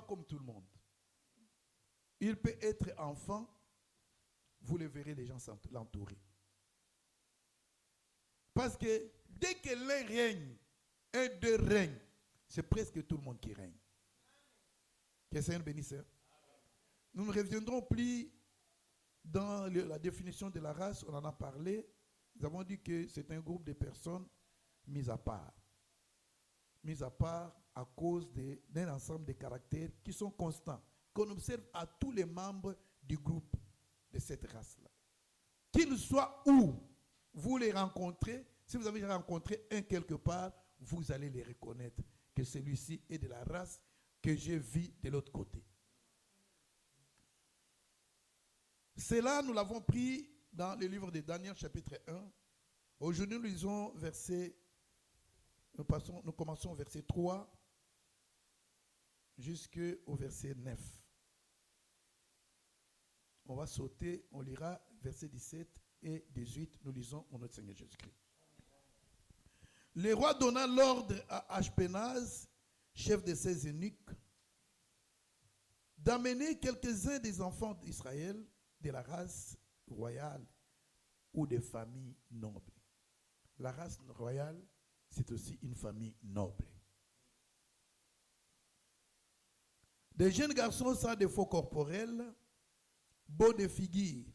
comme tout le monde. Il peut être enfant, vous le verrez, les gens l'entourer. Parce que dès que l'un règne, un d'eux règne, c'est presque tout le monde qui règne. Que le Seigneur bénisse. Nous ne reviendrons plus dans la définition de la race, on en a parlé. Nous avons dit que c'est un groupe de personnes mises à part. Mises à part à cause d'un ensemble de caractères qui sont constants, qu'on observe à tous les membres du groupe de cette race-là. Qu'ils soient où vous les rencontrez, si vous avez rencontré un quelque part, vous allez les reconnaître que celui-ci est de la race que je vis de l'autre côté. Cela, nous l'avons pris dans le livre de Daniel, chapitre 1. Aujourd'hui, nous lisons nous commençons au verset 3 jusqu'au verset 9. On va sauter, on lira verset 17 et 18. Nous lisons au nom de Seigneur Jésus-Christ. Le roi donna l'ordre à Ashpenaz, chef de ses eunuques, d'amener quelques-uns des enfants d'Israël de la race royale ou des familles nobles. La race royale, c'est aussi une famille noble. Des jeunes garçons sans défaut corporel, beaux de figure,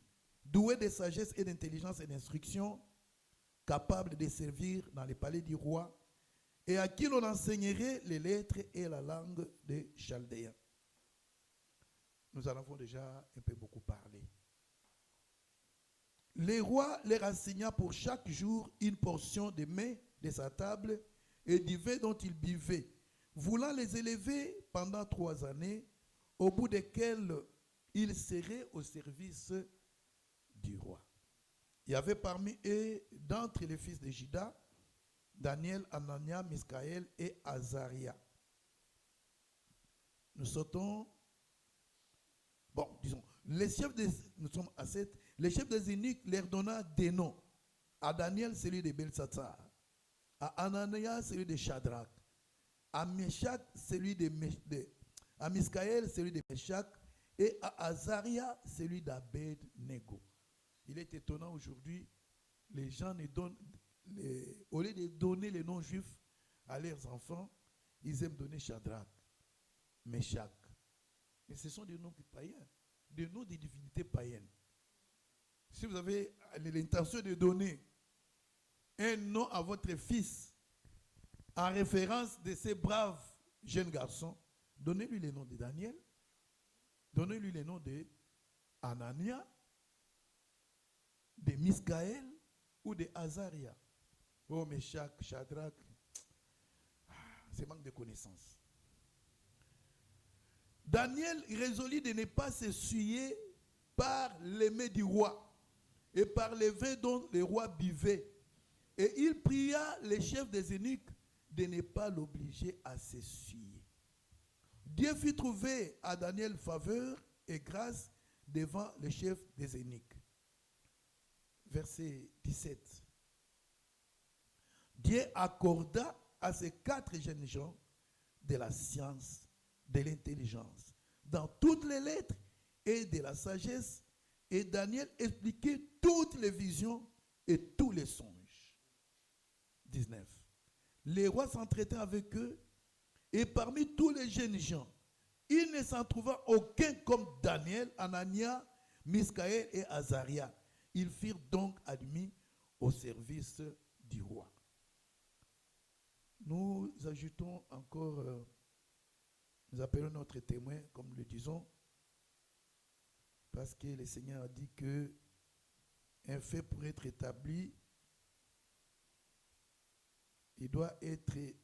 doués de sagesse et d'intelligence et d'instruction, capables de servir dans les palais du roi, et à qui l'on enseignerait les lettres et la langue des Chaldéens. Nous en avons déjà un peu beaucoup parlé. Le roi leur assigna pour chaque jour une portion de mets de sa table et du vin dont ils buvaient, voulant les élever pendant 3 années, au bout desquelles ils seraient au service du roi. Il y avait parmi eux, d'entre les fils de Juda, Daniel, Anania, Miskaël et Azaria. Nous sautons. Bon, disons, nous sommes à 7. Les chefs des eunuques leur donna des noms. À Daniel, celui de Belsatsar. À Anania, celui de Shadrach. À Meshach, à Miskaël, celui de Meshach. Et à Azaria, celui d'Abed-Nego. Il est étonnant aujourd'hui, les gens ne donnent, au lieu de donner les noms juifs à leurs enfants, ils aiment donner Shadrach, Meshach. Mais ce sont des noms païens, des noms de divinités païennes. Si vous avez l'intention de donner un nom à votre fils en référence de ces braves jeunes garçons, donnez-lui le nom de Daniel, donnez-lui le nom de Anania, de Miskaël ou de Azaria. Oh, Meshach, Shadrach, c'est manque de connaissances. Daniel résolut de ne pas s'essuyer par les mets du roi et par les vins dont le roi buvait. Et il pria les chefs des eunuques de ne pas l'obliger à s'essuyer. Dieu fit trouver à Daniel faveur et grâce devant les chefs des eunuques. Verset 17. Dieu accorda à ces 4 jeunes gens de la science, de l'intelligence, dans toutes les lettres et de la sagesse. Et Daniel expliquait toutes les visions et tous les songes. 19. Les rois s'entretenaient avec eux, et parmi tous les jeunes gens, il ne s'en trouva aucun comme Daniel, Anania, Miskaël et Azaria. Ils furent donc admis au service du roi. Nous ajoutons encore, nous appelons notre témoin, comme nous le disons, parce que le Seigneur a dit que un fait pour être établi, il doit être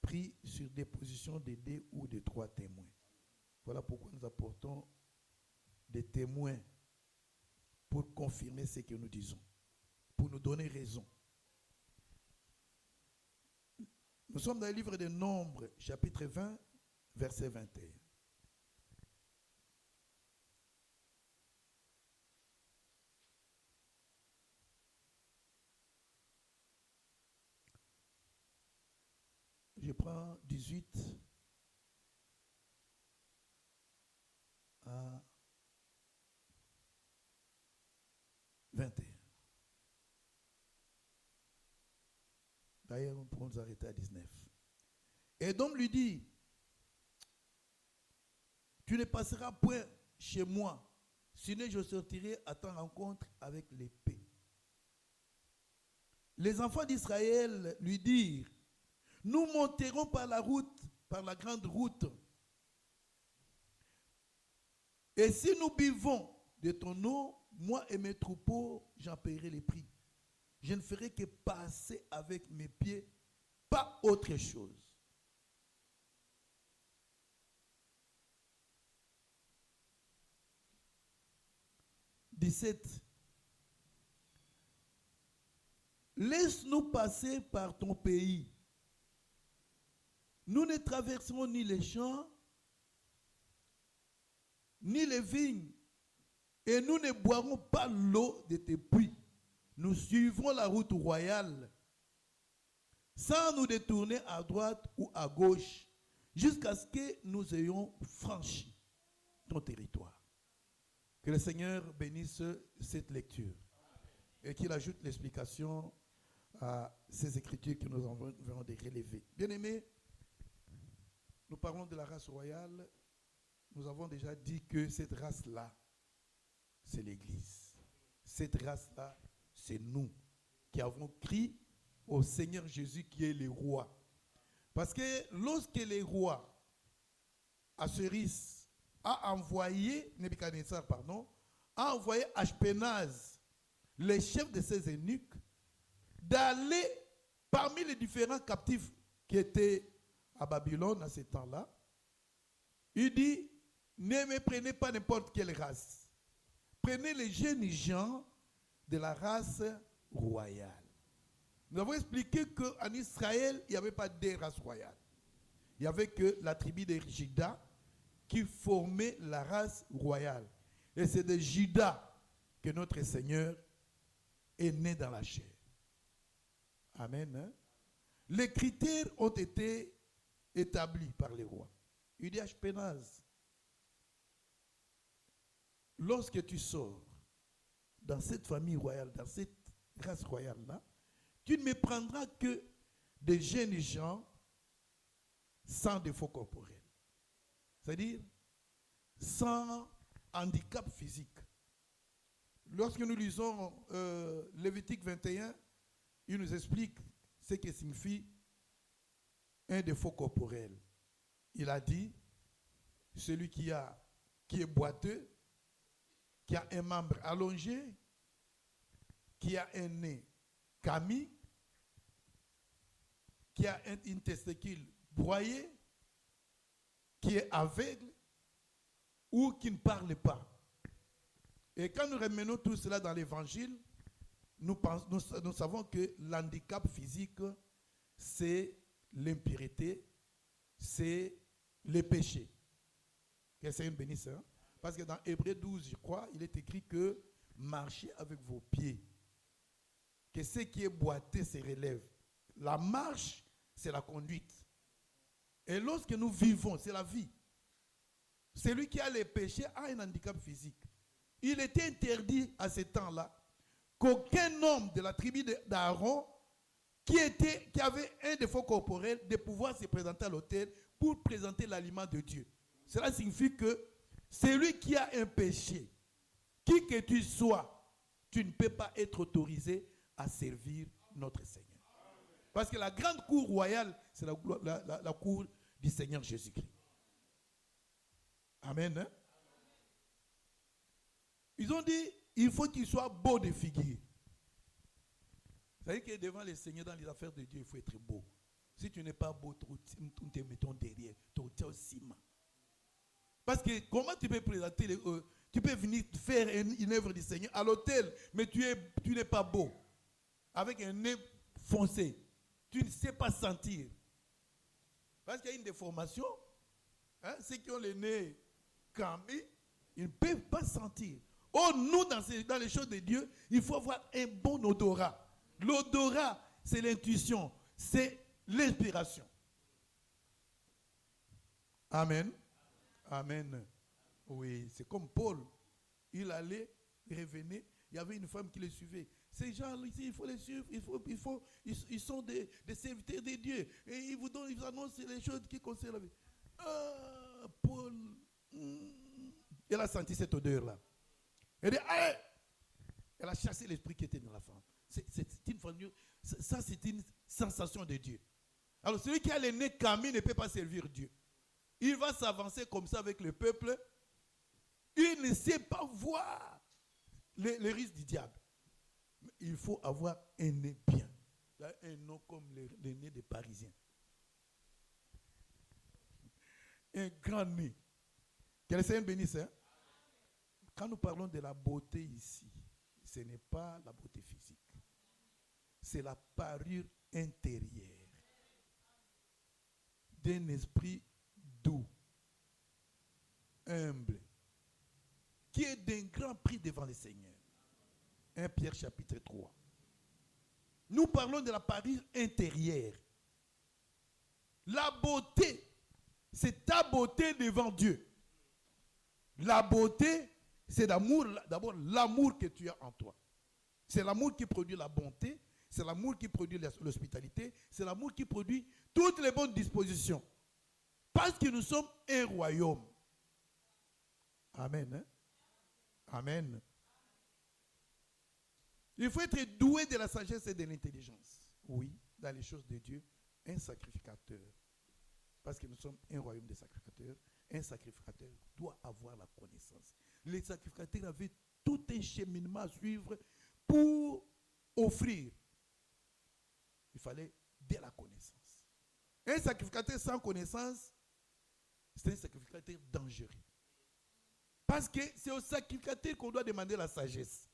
pris sur déposition de 2 ou de 3 témoins. Voilà pourquoi nous apportons des témoins pour confirmer ce que nous disons, pour nous donner raison. Nous sommes dans le livre des Nombres, chapitre 20, verset 21. Je prends 18. D'ailleurs, on nous arrêter à 19. Édom lui dit, tu ne passeras point chez moi, sinon je sortirai à ta rencontre avec l'épée. Les enfants d'Israël lui dirent, nous monterons par la route, par la grande route. Et si nous buvons de ton eau, moi et mes troupeaux, j'en paierai les prix. Je ne ferai que passer avec mes pieds, pas autre chose. « 17. Laisse-nous passer par ton pays. Nous ne traverserons ni les champs, ni les vignes, et nous ne boirons pas l'eau de tes puits. Nous suivrons la route royale, sans nous détourner à droite ou à gauche, jusqu'à ce que nous ayons franchi ton territoire. » Que le Seigneur bénisse cette lecture et qu'il ajoute l'explication à ces écritures que nous venons de relever. Bien-aimés, nous parlons de la race royale. Nous avons déjà dit que cette race-là, c'est l'Église. Cette race-là, c'est nous qui avons crié au Seigneur Jésus qui est le roi. Parce que lorsque le roi Assuérus a envoyé, Nebuchadnezzar, a envoyé Ashpenaz, le chef de ses eunuques, d'aller parmi les différents captifs qui étaient à Babylone à ce temps-là. Il dit, ne me prenez pas n'importe quelle race. Prenez les jeunes gens de la race royale. Nous avons expliqué qu'en Israël, il n'y avait pas deux races royales. Il n'y avait que la tribu de Juda qui formait la race royale. Et c'est de Juda que notre Seigneur est né dans la chair. Amen. Hein? Les critères ont été établis par les rois. Il dit à Ashpenaz, lorsque tu sors dans cette famille royale, dans cette race royale-là, tu ne me prendras que des jeunes gens sans défaut corporel. C'est-à-dire sans handicap physique. Lorsque nous lisons Lévitique 21, il nous explique ce que signifie un défaut corporel. Il a dit, celui qui est boiteux, qui a un membre allongé, qui a un nez camis, qui a une testicule broyée, qui est aveugle ou qui ne parle pas. Et quand nous remenons tout cela dans l'évangile, nous savons que l'handicap physique, c'est l'impureté, c'est le péché. Que c'est une bénisse. Hein? Parce que dans Hébreux 12, je crois, il est écrit que marchez avec vos pieds. Que ce qui est boité se relève. La marche, c'est la conduite. Et lorsque nous vivons, c'est la vie. Celui qui a les péchés a un handicap physique. Il était interdit à ce temps-là qu'aucun homme de la tribu d'Aaron qui avait un défaut corporel de pouvoir se présenter à l'autel pour présenter l'aliment de Dieu. Cela signifie que celui qui a un péché, qui que tu sois, tu ne peux pas être autorisé à servir notre Seigneur. Parce que la grande cour royale, c'est la cour du Seigneur Jésus-Christ. Amen. Hein? Ils ont dit, il faut qu'il soit beau de figure. C'est-à-dire que devant le Seigneur, dans les affaires de Dieu, il faut être beau. Si tu n'es pas beau, nous te mettons derrière. Tu es au ciment. Parce que comment tu peux présenter, tu peux venir faire une œuvre du Seigneur à l'autel, mais tu n'es pas beau. Avec un nez foncé. Tu ne sais pas sentir. Parce qu'il y a une déformation. Hein, ceux qui ont le nez camé, ils ne peuvent pas sentir. Oh, nous, dans les choses de Dieu, il faut avoir un bon odorat. L'odorat, c'est l'intuition, c'est l'inspiration. Amen. Amen. Oui, c'est comme Paul. Il allait, il revenait, il y avait une femme qui le suivait. Ces gens ici, il faut les suivre, ils sont des serviteurs de Dieu. Et ils vous annoncent les choses qui concernent la vie. Paul, elle a senti cette odeur-là. Elle dit, allez! Elle a chassé l'esprit qui était dans la femme. Ça, c'est une sensation de Dieu. Alors, celui qui a le nez camé ne peut pas servir Dieu. Il va s'avancer comme ça avec le peuple. Il ne sait pas voir les risques du diable. Mais il faut avoir un nez bien. Un nom comme le nez des Parisiens. Un grand nez. Que le Seigneur bénisse. Hein? Quand nous parlons de la beauté ici, ce n'est pas la beauté physique. C'est la parure intérieure d'un esprit doux, humble, qui est d'un grand prix devant le Seigneur. 1 Pierre chapitre 3. Nous parlons de la parure intérieure. La beauté, c'est ta beauté devant Dieu. La beauté, c'est d'abord l'amour que tu as en toi. C'est l'amour qui produit la bonté, c'est l'amour qui produit l'hospitalité, c'est l'amour qui produit toutes les bonnes dispositions. Parce que nous sommes un royaume. Amen. Hein? Amen. Il faut être doué de la sagesse et de l'intelligence. Oui, dans les choses de Dieu, un sacrificateur. Parce que nous sommes un royaume de sacrificateurs. Un sacrificateur doit avoir la connaissance. Les sacrificateurs avaient tout un cheminement à suivre pour offrir. Il fallait de la connaissance. Un sacrificateur sans connaissance, c'est un sacrificateur dangereux. Parce que c'est au sacrificateur qu'on doit demander la sagesse.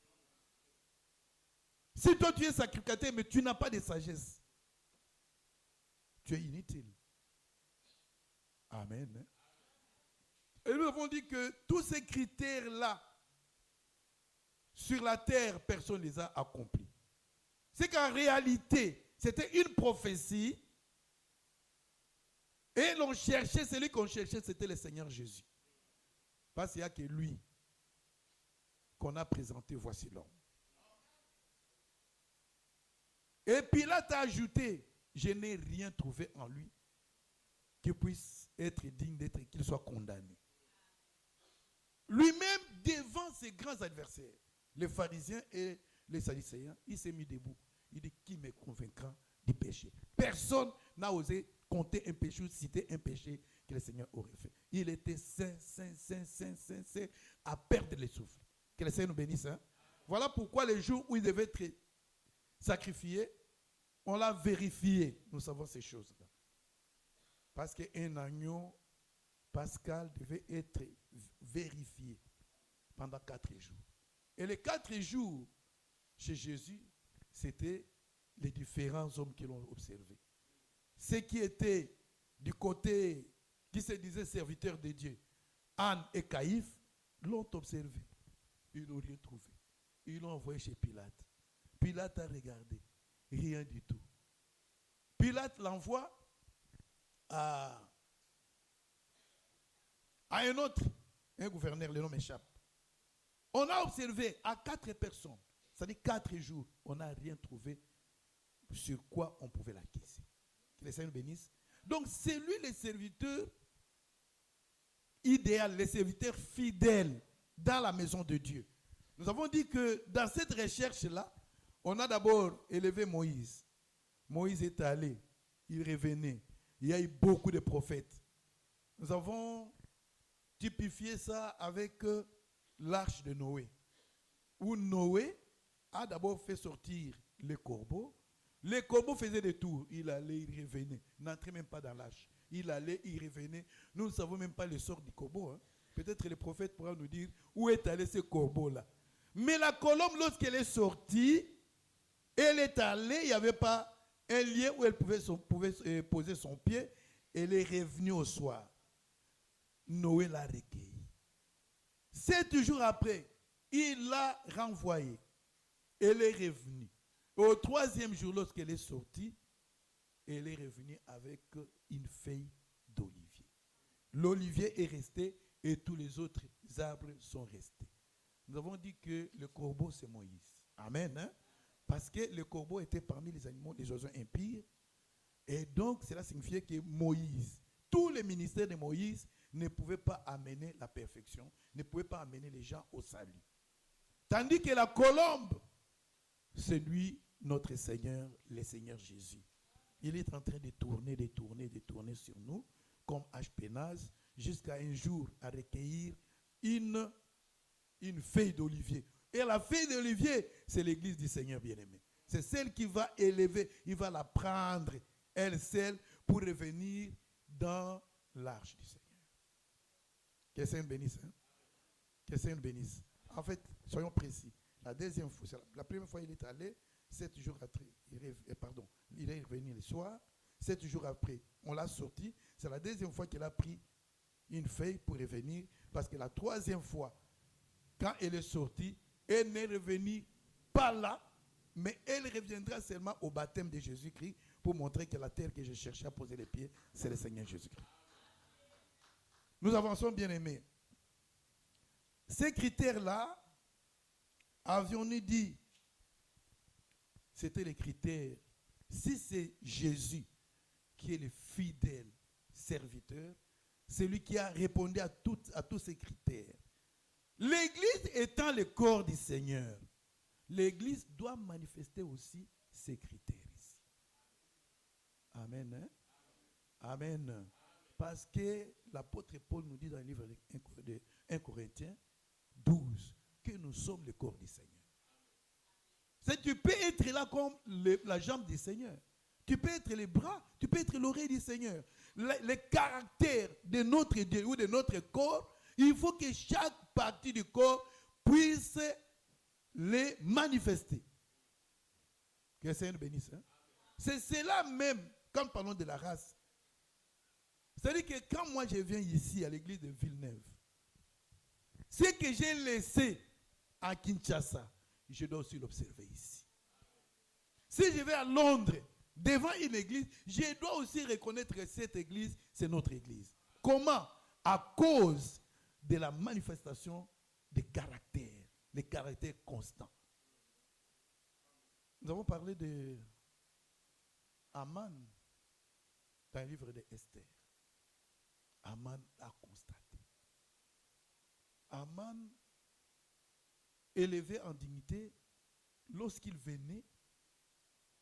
Si toi tu es sacrificateur mais tu n'as pas de sagesse, tu es inutile. Amen. Et nous avons dit que tous ces critères-là, sur la terre, personne ne les a accomplis. C'est qu'en réalité, c'était une prophétie. Et l'on cherchait, celui qu'on cherchait, c'était le Seigneur Jésus. Parce qu'il n'y a que lui qu'on a présenté, voici l'homme. Et Pilate a ajouté, je n'ai rien trouvé en lui qui puisse être digne qu'il soit condamné. Lui-même, devant ses grands adversaires, les pharisiens et les sadducéens, il s'est mis debout. Il dit, qui me convaincra du péché? Personne n'a osé compter un péché ou citer un péché que le Seigneur aurait fait. Il était saint, à perdre le souffle. Que le Seigneur nous bénisse. Hein? Voilà pourquoi les jours où il devait être sacrifié, on l'a vérifié. Nous savons ces choses-là. Parce qu'un agneau pascal devait être vérifié pendant 4 jours. Et les 4 jours chez Jésus, c'était les différents hommes qui l'ont observé. Ceux qui étaient du côté, qui se disaient serviteurs de Dieu, Anne et Caïphe, l'ont observé. Ils n'ont rien trouvé. Ils l'ont envoyé chez Pilate. Pilate a regardé. Rien du tout. Pilate l'envoie à un autre, un gouverneur, le nom m'échappe. On a observé à 4 personnes, c'est-à-dire 4 jours, on n'a rien trouvé sur quoi on pouvait l'acquiser. Que le Seigneur bénisse. Donc c'est lui le serviteur idéal, le serviteur fidèle dans la maison de Dieu. Nous avons dit que dans cette recherche-là, on a d'abord élevé Moïse. Moïse est allé, il revenait. Il y a eu beaucoup de prophètes. Nous avons typifié ça avec l'arche de Noé, où Noé a d'abord fait sortir les corbeaux. Les corbeaux faisaient des tours. Il allait, il revenait. N'entrait même pas dans l'arche. Il allait, il revenait. Nous ne savons même pas le sort du corbeau. Hein. Peut-être le prophète pourra nous dire où est allé ce corbeau-là. Mais la colombe, lorsqu'elle est sortie, elle est allée, il n'y avait pas un lieu où elle pouvait poser son pied. Elle est revenue au soir. Noé l'a recueilli. 7 jours après, il l'a renvoyée. Elle est revenue. Au 3e jour, lorsqu'elle est sortie, elle est revenue avec une feuille d'olivier. L'olivier est resté et tous les autres arbres sont restés. Nous avons dit que le corbeau, c'est Moïse. Amen. Hein? Parce que le corbeau était parmi les animaux, les oiseaux impurs. Et donc, cela signifiait que Moïse, tous les ministères de Moïse ne pouvaient pas amener la perfection, ne pouvaient pas amener les gens au salut. Tandis que la colombe, c'est lui, notre Seigneur, le Seigneur Jésus. Il est en train de tourner sur nous, comme Ashpenaz, jusqu'à un jour à recueillir une feuille d'olivier. Et la feuille d'olivier, c'est l'église du Seigneur bien-aimé. C'est celle qui va élever, il va la prendre, elle seule, pour revenir dans l'arche du Seigneur. Que le Seigneur bénisse. Hein? Que le Seigneur bénisse. En fait, soyons précis. La deuxième fois, la première fois, il est allé, 7 jours après, il est revenu le soir. 7 jours après, on l'a sorti. C'est la deuxième fois qu'il a pris une feuille pour revenir. Parce que la troisième fois, quand elle est sortie, elle n'est revenue pas là, mais elle reviendra seulement au baptême de Jésus-Christ pour montrer que la terre que je cherchais à poser les pieds, c'est le Seigneur Jésus-Christ. Nous avançons, bien aimés. Ces critères-là, avions-nous dit, c'était les critères. Si c'est Jésus qui est le fidèle serviteur, c'est lui qui a répondu à tous ces critères. L'Église étant le corps du Seigneur, l'Église doit manifester aussi ces critères ici. Amen. Hein? Amen. Parce que l'apôtre Paul nous dit dans le livre de 1 Corinthiens 12 que nous sommes le corps du Seigneur. C'est, tu peux être là comme la jambe du Seigneur. Tu peux être les bras, tu peux être l'oreille du Seigneur. Les caractères de notre Dieu ou de notre corps, il faut que chaque partie du corps puisse les manifester. Que le Seigneur bénisse. Hein? C'est cela même, quand nous parlons de la race. C'est-à-dire que quand moi je viens ici à l'église de Villeneuve, ce que j'ai laissé à Kinshasa, je dois aussi l'observer ici. Si je vais à Londres, devant une église, je dois aussi reconnaître que cette église, c'est notre église. Comment? À cause de la manifestation des caractères, les caractères constants. Nous avons parlé de Aman dans le livre d'Esther. Aman a constaté. Aman, élevé en dignité, lorsqu'il venait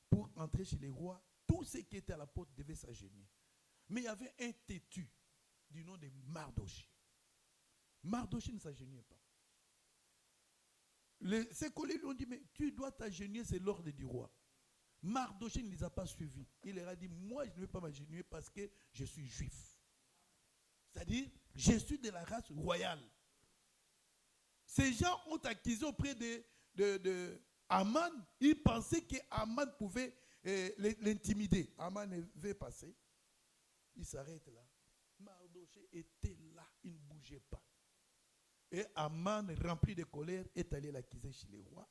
pour entrer chez les rois, tous ceux qui étaient à la porte devaient s'agenouiller. Mais il y avait un têtu du nom de Mardoché. Mardoché ne s'agenouillait pas. Ses collègues lui ont dit, mais tu dois t'agenouiller, c'est l'ordre du roi. Mardoché ne les a pas suivis. Il leur a dit, moi je ne vais pas m'agenouiller parce que je suis juif. C'est-à-dire, je suis de la race royale. Ces gens ont accusé auprès de Aman. Ils pensaient qu'Aman pouvait l'intimider. Aman veut passer. Il s'arrête là. Mardoché était là. Il ne bougeait pas. Et Aman, rempli de colère, est allé l'accuser chez les rois.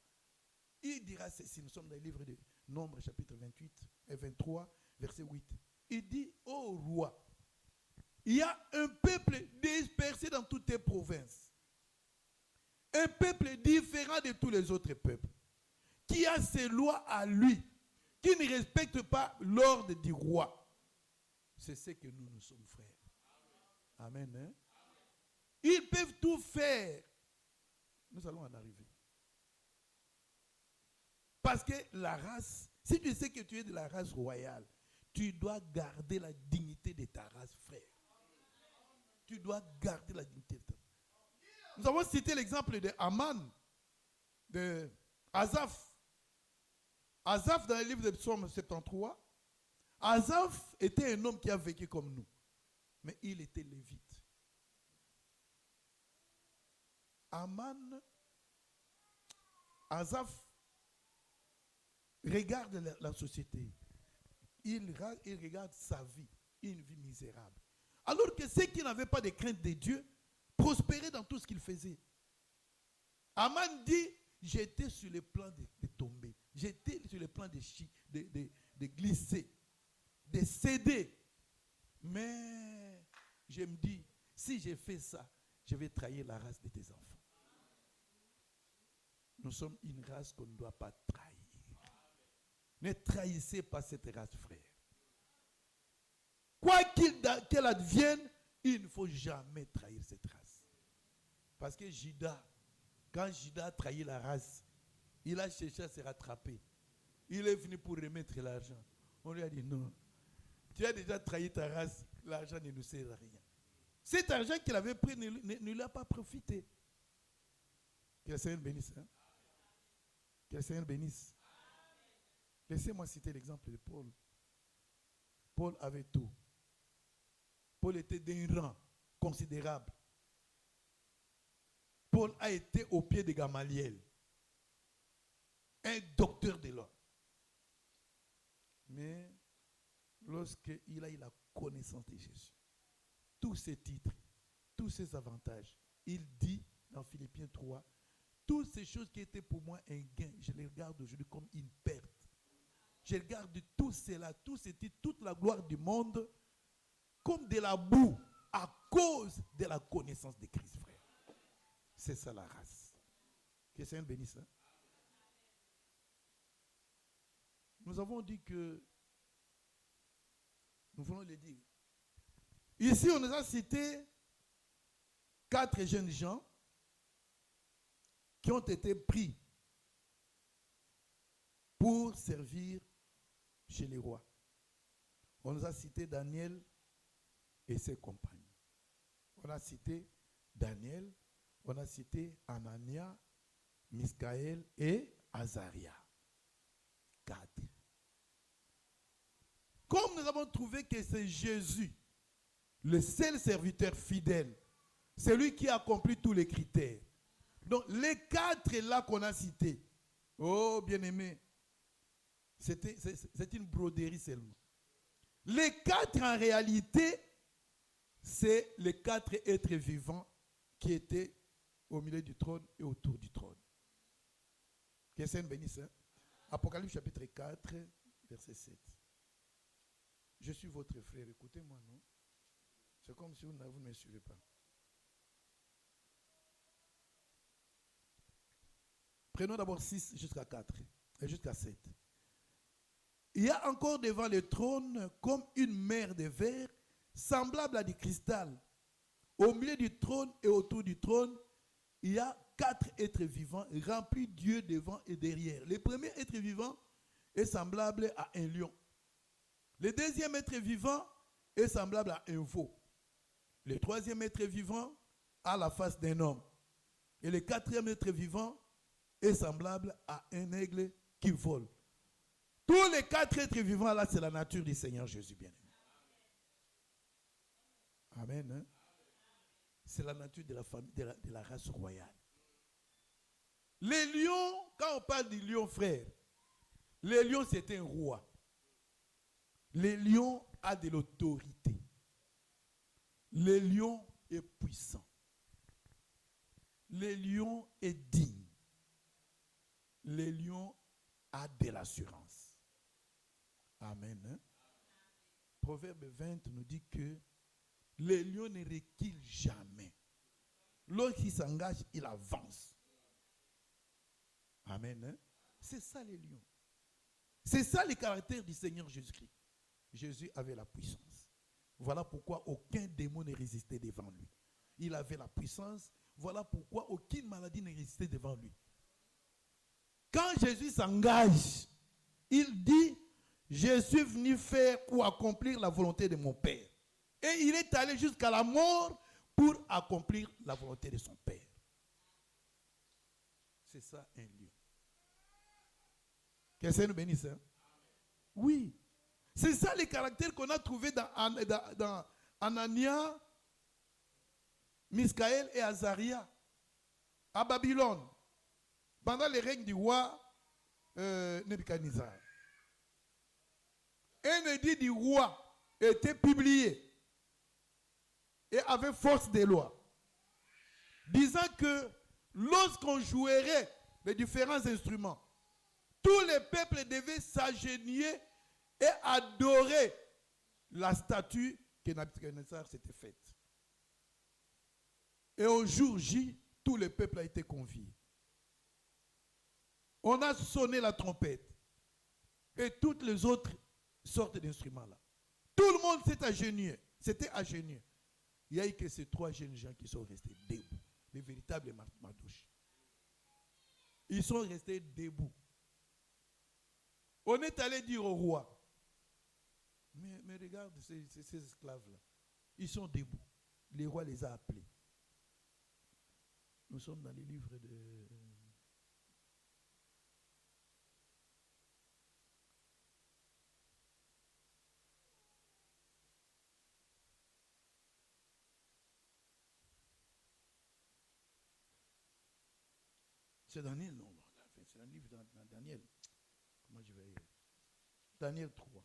Il dira ceci. Nous sommes dans le livre de Nombres, chapitre 28 et 23, verset 8. Il dit, ô roi, il y a un peuple dispersé dans toutes tes provinces. Un peuple différent de tous les autres peuples. Qui a ses lois à lui. Qui ne respecte pas l'ordre du roi. C'est ce que nous sommes, frères. Amen. Hein? Ils peuvent tout faire. Nous allons en arriver. Parce que la race, si tu sais que tu es de la race royale, tu dois garder la dignité de ta race, frère. Tu dois garder la dignité de ta race. Nous avons cité l'exemple de Aman, de Asaph. Asaph, dans le livre de Psaume 73, Asaph était un homme qui a vécu comme nous. Mais il était lévite. Asaph regarde la société. Il regarde sa vie, une vie misérable. Alors que ceux qui n'avaient pas de crainte de Dieu prospéraient dans tout ce qu'ils faisaient. Aman dit, j'étais sur le plan de tomber. J'étais sur le plan de glisser, de céder. Mais je me dis, si j'ai fait ça, je vais trahir la race de tes enfants. Nous sommes une race qu'on ne doit pas trahir. Ne trahissez pas cette race, frère. Quoi qu'elle advienne, il ne faut jamais trahir cette race. Parce que Judas, quand Judas a trahi la race, il a cherché à se rattraper. Il est venu pour remettre l'argent. On lui a dit non. Tu as déjà trahi ta race, l'argent ne nous sert à rien. Cet argent qu'il avait pris ne lui a pas profité. Que le Seigneur bénisse. Hein? Que le Seigneur bénisse. Laissez-moi citer l'exemple de Paul. Paul avait tout. Paul était d'un rang considérable. Paul a été au pied de Gamaliel, un docteur de loi. Mais lorsqu'il a eu la connaissance de Jésus, tous ses titres, tous ses avantages, il dit dans Philippiens 3, toutes ces choses qui étaient pour moi un gain, je les regarde aujourd'hui comme une perte. Je regarde tout cela, tous ces titres, toute la gloire du monde, comme de la boue, à cause de la connaissance de Christ, frère. C'est ça la race. Que le Seigneur bénisse. Hein? Nous avons dit que, nous voulons le dire. Ici, on nous a cité 4 jeunes gens qui ont été pris pour servir chez les rois. On nous a cité Daniel et ses compagnons. On a cité Daniel, on a cité Anania, Misaël et Azaria. 4. Comme nous avons trouvé que c'est Jésus, le seul serviteur fidèle, celui qui a accompli tous les critères. Donc les 4 là qu'on a cités, oh bien-aimé, c'est une broderie seulement. Les 4 en réalité, c'est les 4 êtres vivants qui étaient au milieu du trône et autour du trône. Que c'est une bénisse. Hein? Apocalypse chapitre 4, verset 7. Je suis votre frère, écoutez-moi, non? C'est comme si vous ne me suivez pas. Prenons d'abord 6 jusqu'à 4 et jusqu'à 7. Il y a encore devant le trône comme une mer de verre, semblable à du cristal. Au milieu du trône et autour du trône, il y a 4 êtres vivants remplis d'yeux devant et derrière. Le premier être vivant est semblable à un lion. Le deuxième être vivant est semblable à un veau. Le troisième être vivant a la face d'un homme. Et le quatrième être vivant est semblable à un aigle qui vole. Tous les 4 êtres vivants là, c'est la nature du Seigneur Jésus bien-aimé. Amen. Hein? C'est la nature de la famille, de la race royale. Les lions, quand on parle du lion frère, les lions c'est un roi. Les lions a de l'autorité. Le lion est puissant. Le lion est digne. Le lion a de l'assurance. Amen. Hein? Proverbe 20 nous dit que le lion ne recule jamais. Lorsqu'il s'engage, il avance. Amen. Hein? C'est ça les lions. C'est ça le caractère du Seigneur Jésus-Christ. Jésus avait la puissance. Voilà pourquoi aucun démon ne résistait devant lui. Il avait la puissance. Voilà pourquoi aucune maladie ne résistait devant lui. Quand Jésus s'engage, il dit, je suis venu faire ou accomplir la volonté de mon Père. Et il est allé jusqu'à la mort pour accomplir la volonté de son Père. C'est ça un lion. Que Dieu nous bénisse. Hein? Oui. C'est ça les caractères qu'on a trouvés dans Anania, Misaël et Azaria à Babylone pendant les règnes du roi Nebuchadnezzar. Un édit du roi était publié et avait force des lois, disant que lorsqu'on jouerait les différents instruments, tous les peuples devaient s'agenouiller et adorer la statue que Nebuchadnezzar s'était faite. Et au jour J, tout le peuple a été convié. On a sonné la trompette. et toutes les autres sortes d'instruments-là. Tout le monde s'est agenouillé. C'était agenouillé. Il n'y a eu que ces 3 jeunes gens qui sont restés debout. Les véritables Madouches. Ils sont restés debout. On est allé dire au roi, mais regarde ces esclaves-là. Ils sont debout. Le roi les a appelés. Nous sommes dans les livres de... C'est Daniel, non. C'est un livre dans Daniel. Comment je vais... Daniel 3.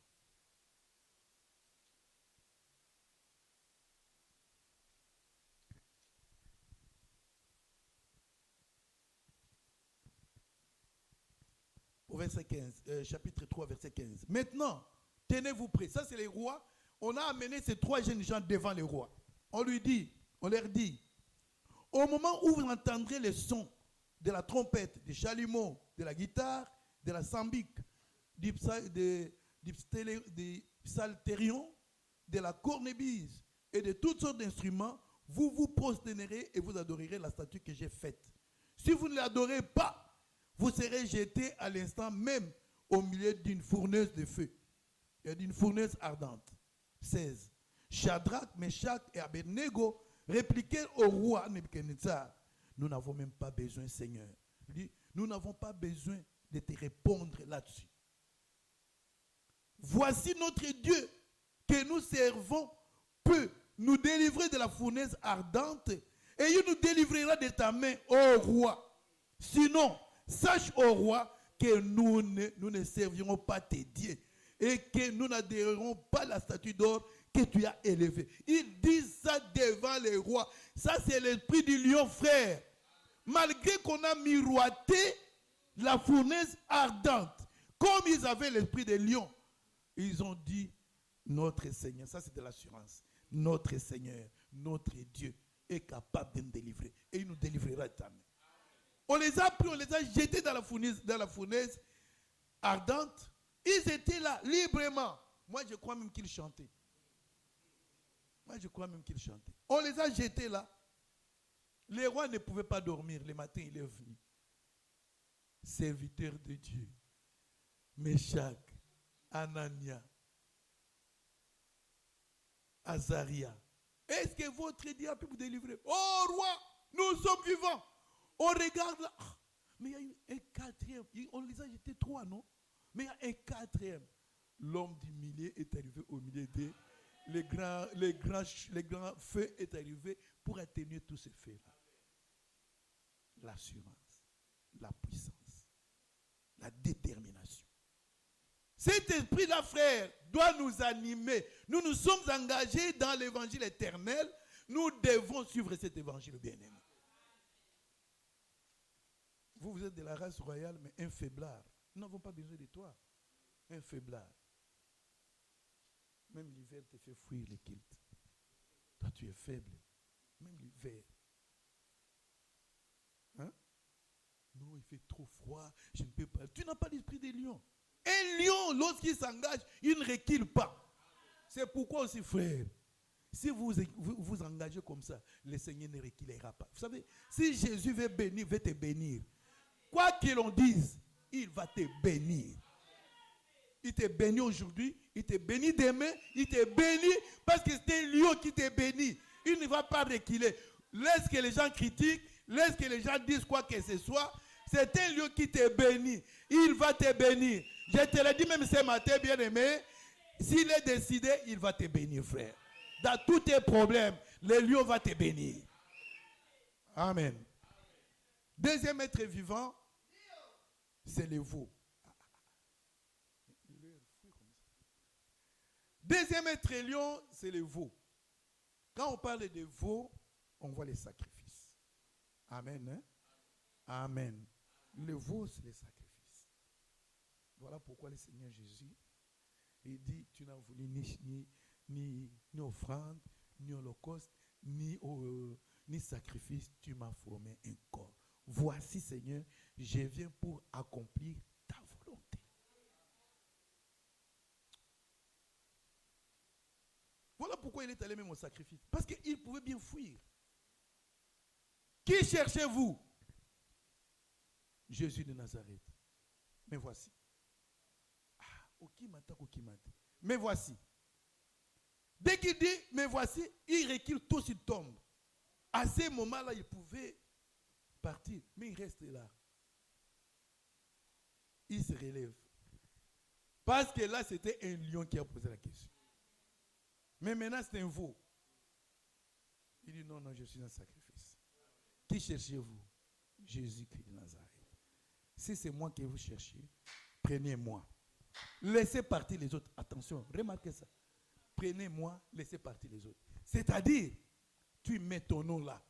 Au verset 15, chapitre 3, verset 15. Maintenant, tenez-vous prêts. Ça, c'est les rois. On a amené ces 3 jeunes gens devant les rois. On leur dit, au moment où vous entendrez le son de la trompette, du chalumeau, de la guitare, de la sambique, du psalterion, de la cornébise et de toutes sortes d'instruments, vous vous prosternerez et vous adorerez la statue que j'ai faite. Si vous ne l'adorez pas, vous serez jeté à l'instant même au milieu d'une fournaise de feu et d'une fournaise ardente. 16. Shadrach, Meshach et Abednego répliquèrent au roi Nebuchadnezzar, nous n'avons même pas besoin, Seigneur. Il dit, nous n'avons pas besoin de te répondre là-dessus. Voici notre Dieu que nous servons peut nous délivrer de la fournaise ardente et il nous délivrera de ta main, ô roi. Sinon, sache, ô roi, que nous ne servirons pas tes dieux et que nous n'adhérerons pas à la statue d'or que tu as élevée. Ils disent ça devant les rois. Ça, c'est l'esprit du lion, frère. Malgré qu'on a miroité la fournaise ardente, comme ils avaient l'esprit des lions, ils ont dit, notre Seigneur, ça c'est de l'assurance, notre Seigneur, notre Dieu est capable de nous délivrer. Et il nous délivrera de ta main. On les a pris, on les a jetés dans la fournaise ardente. Ils étaient là, librement. Moi, je crois même qu'ils chantaient. On les a jetés là. Les rois ne pouvaient pas dormir. Le matin, il est venu. Serviteur de Dieu. Meshach, Anania, Azaria. Est-ce que votre Dieu a pu vous délivrer? Oh roi, nous sommes vivants. On regarde là. Mais il y a eu un 4e. On les a jetés 3, non? Mais il y a un 4e. L'homme du milieu est arrivé au milieu des... Les grands feux est arrivé pour atténuer tous ces feux-là. L'assurance, la puissance, la détermination. Cet esprit-là, frère, doit nous animer. Nous nous sommes engagés dans l'évangile éternel. Nous devons suivre cet évangile bien-aimé. Vous êtes de la race royale, mais un faiblard. Nous n'avons pas besoin de toi. Un faiblard. Même l'hiver te fait fuir les kilts. Toi, tu es faible. Même l'hiver. Hein? Non, il fait trop froid. Je ne peux pas. Tu n'as pas l'esprit des lions. Un lion, lorsqu'il s'engage, il ne recule pas. C'est pourquoi aussi, frère, si vous engagez comme ça, le Seigneur ne reculera pas. Vous savez, si Jésus veut te bénir, quoi qu'il en dise, il va te bénir. Il te bénit aujourd'hui, il te bénit demain, il te bénit parce que c'est un lion qui te bénit. Il ne va pas reculer. Laisse que les gens critiquent, laisse que les gens disent quoi que ce soit. C'est un lion qui te bénit. Il va te bénir. Je te l'ai dit même ce matin, bien-aimé. S'il est décidé, il va te bénir, frère. Dans tous tes problèmes, le lion va te bénir. Amen. Deuxième être vivant, c'est le veau. Deuxième être lion, c'est le veau. Quand on parle de veau, on voit les sacrifices. Amen. Hein? Amen. Le veau, c'est les sacrifices. Voilà pourquoi le Seigneur Jésus, il dit, tu n'as voulu ni offrande, ni holocauste, ni sacrifice, tu m'as formé un corps. Voici, Seigneur, je viens pour accomplir ta volonté. pourquoi il est allé même au sacrifice? Parce qu'il pouvait bien fuir. Qui cherchez-vous? Jésus de Nazareth. Mais voici. Mais voici. Dès qu'il dit, mais voici, il recule, tous il tombe. À ce moment-là, il pouvait partir, mais il reste là. Il se relève. Parce que là, c'était un lion qui a posé la question. Mais maintenant, c'est un veau. Il dit, non, non, je suis un sacrifice. Qui cherchez-vous? Jésus-Christ de Nazareth. Si c'est moi que vous cherchez, prenez-moi. Laissez partir les autres. Attention, remarquez ça. Prenez-moi, laissez partir les autres. C'est-à-dire, tu mets ton nom là.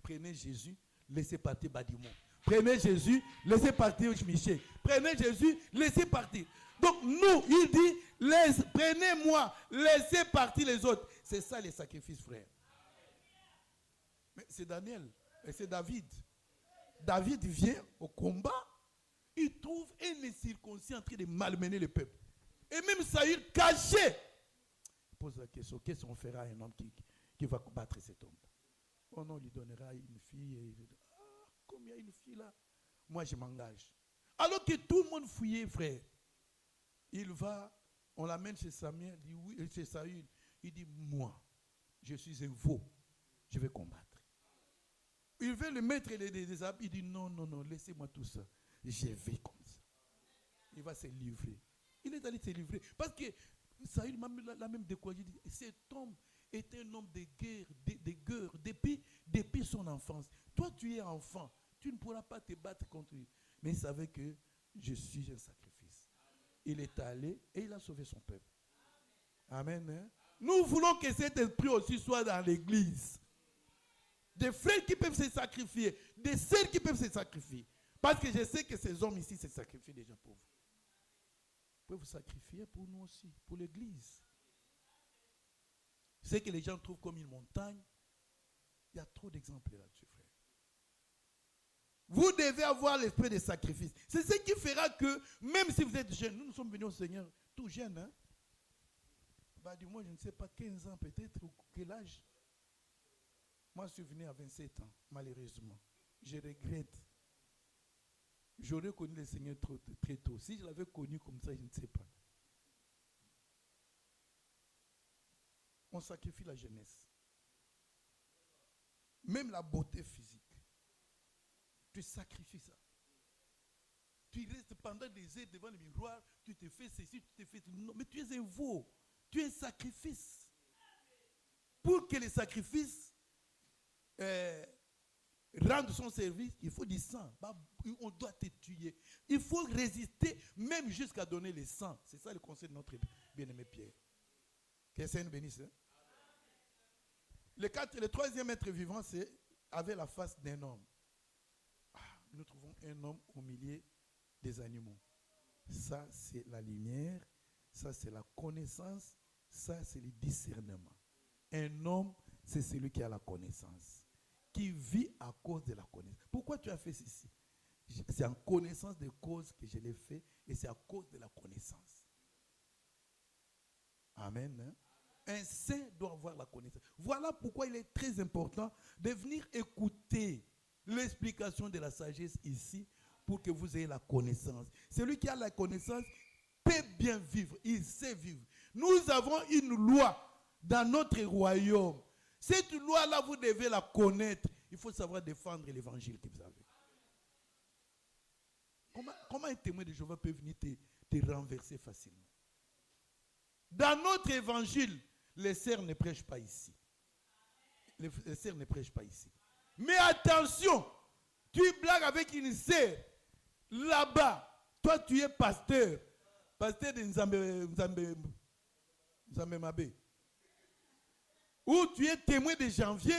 Prenez Jésus, laissez partir Badimon. Prenez Jésus, laissez partir Michel. Prenez Jésus, laissez partir. Donc nous, il dit, prenez-moi, laissez partir les autres. C'est ça les sacrifices, frères. Mais c'est Daniel, et c'est David. David vient au combat, il trouve un incirconcis en train de malmener le peuple. Et même Saül caché. Il pose la question, qu'est-ce qu'on fera à un homme qui va combattre cet homme? Oh non, on lui donnera une fille. Et il dit, comme il y a une fille là, moi je m'engage. Alors que tout le monde fouillait, frère. Il va, on l'amène chez Samuel, dit, oui, chez Saül. Il dit, moi, je suis un veau, je vais combattre. Il veut le mettre des habits, il dit, non, non, non, laissez-moi tout ça. Je vais comme ça. Il va se livrer. Il est allé se livrer. Parce que Saül l'a même découragé. Il dit, cet homme est un homme de guerre, depuis son enfance. Toi, tu es enfant. Tu ne pourras pas te battre contre lui. Mais il savait que je suis un sacrifice. Il est allé et il a sauvé son peuple. Amen. Hein? Nous voulons que cet esprit aussi soit dans l'église. Des frères qui peuvent se sacrifier. Des sœurs qui peuvent se sacrifier. Parce que je sais que ces hommes ici se sacrifient déjà pour vous. Vous pouvez vous sacrifier pour nous aussi, pour l'église. Ce que les gens trouvent comme une montagne, il y a trop d'exemples là-dessus, frère. Vous devez avoir l'esprit de sacrifice. C'est ce qui fera que, même si vous êtes jeune, nous sommes venus au Seigneur tout jeunes, hein? Bah, du moins, je ne sais pas, 15 ans peut-être, ou quel âge. Moi, je suis venu à 27 ans, malheureusement. Je regrette. J'aurais connu le Seigneur très tôt. Si je l'avais connu comme ça, je ne sais pas. On sacrifie la jeunesse. Même la beauté physique. Tu sacrifies ça. Tu restes pendant des heures devant le miroir, tu te fais ceci, tu te fais... Non, mais tu es un veau. Tu es un sacrifice. Pour que le sacrifice rende son service, il faut du sang. On doit te tuer. Il faut résister même jusqu'à donner le sang. C'est ça le conseil de notre bien-aimé Pierre. Que le Seigneur bénisse. Hein? Le troisième être vivant, c'est avec la face d'un homme. Nous trouvons un homme au milieu des animaux. Ça, c'est la lumière. Ça, c'est la connaissance. Ça, c'est le discernement. Un homme, c'est celui qui a la connaissance. Qui vit à cause de la connaissance. Pourquoi tu as fait ceci? C'est en connaissance de cause que je l'ai fait. Et c'est à cause de la connaissance. Amen. Hein? Un saint doit avoir la connaissance. Voilà pourquoi il est très important de venir écouter l'explication de la sagesse ici pour que vous ayez la connaissance. Celui qui a la connaissance peut bien vivre. Il sait vivre. Nous avons une loi dans notre royaume. Cette loi-là, vous devez la connaître. Il faut savoir défendre l'évangile que vous avez. Comment un témoin de Jéhovah peut venir te renverser facilement? Dans notre évangile, les sœurs ne prêchent pas ici. Les sœurs ne prêchent pas ici. Mais attention, tu blagues avec une sœur là-bas. Toi, tu es pasteur. Pasteur de Nzambe Mabé. Ou tu es témoin de janvier.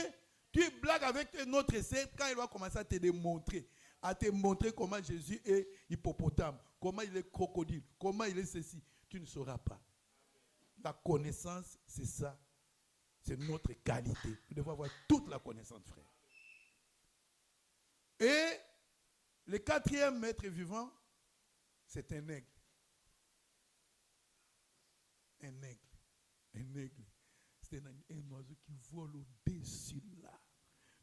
Tu blagues avec une autre sœur quand il va commencer à te démontrer. À te montrer comment Jésus est hippopotame. Comment il est crocodile. Comment il est ceci. Tu ne sauras pas. La connaissance, c'est ça. C'est notre qualité. Nous devons avoir toute la connaissance, frère. Et le quatrième être vivant, c'est un aigle. Un aigle. Un aigle. C'est c'est un oiseau qui vole au-dessus là.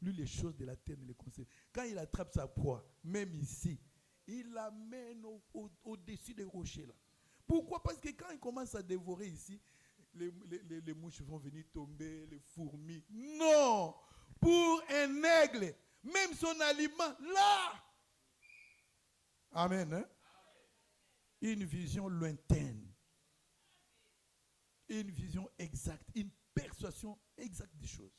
Lui, les choses de la terre ne les concerne. Quand il attrape sa proie, même ici, il l'amène au-dessus des rochers là. Pourquoi? Parce que quand il commence à dévorer ici, les mouches vont venir tomber, les fourmis. Non! Pour un aigle, même son aliment, là! Amen. Hein? Une vision lointaine. Une vision exacte. Une persuasion exacte des choses.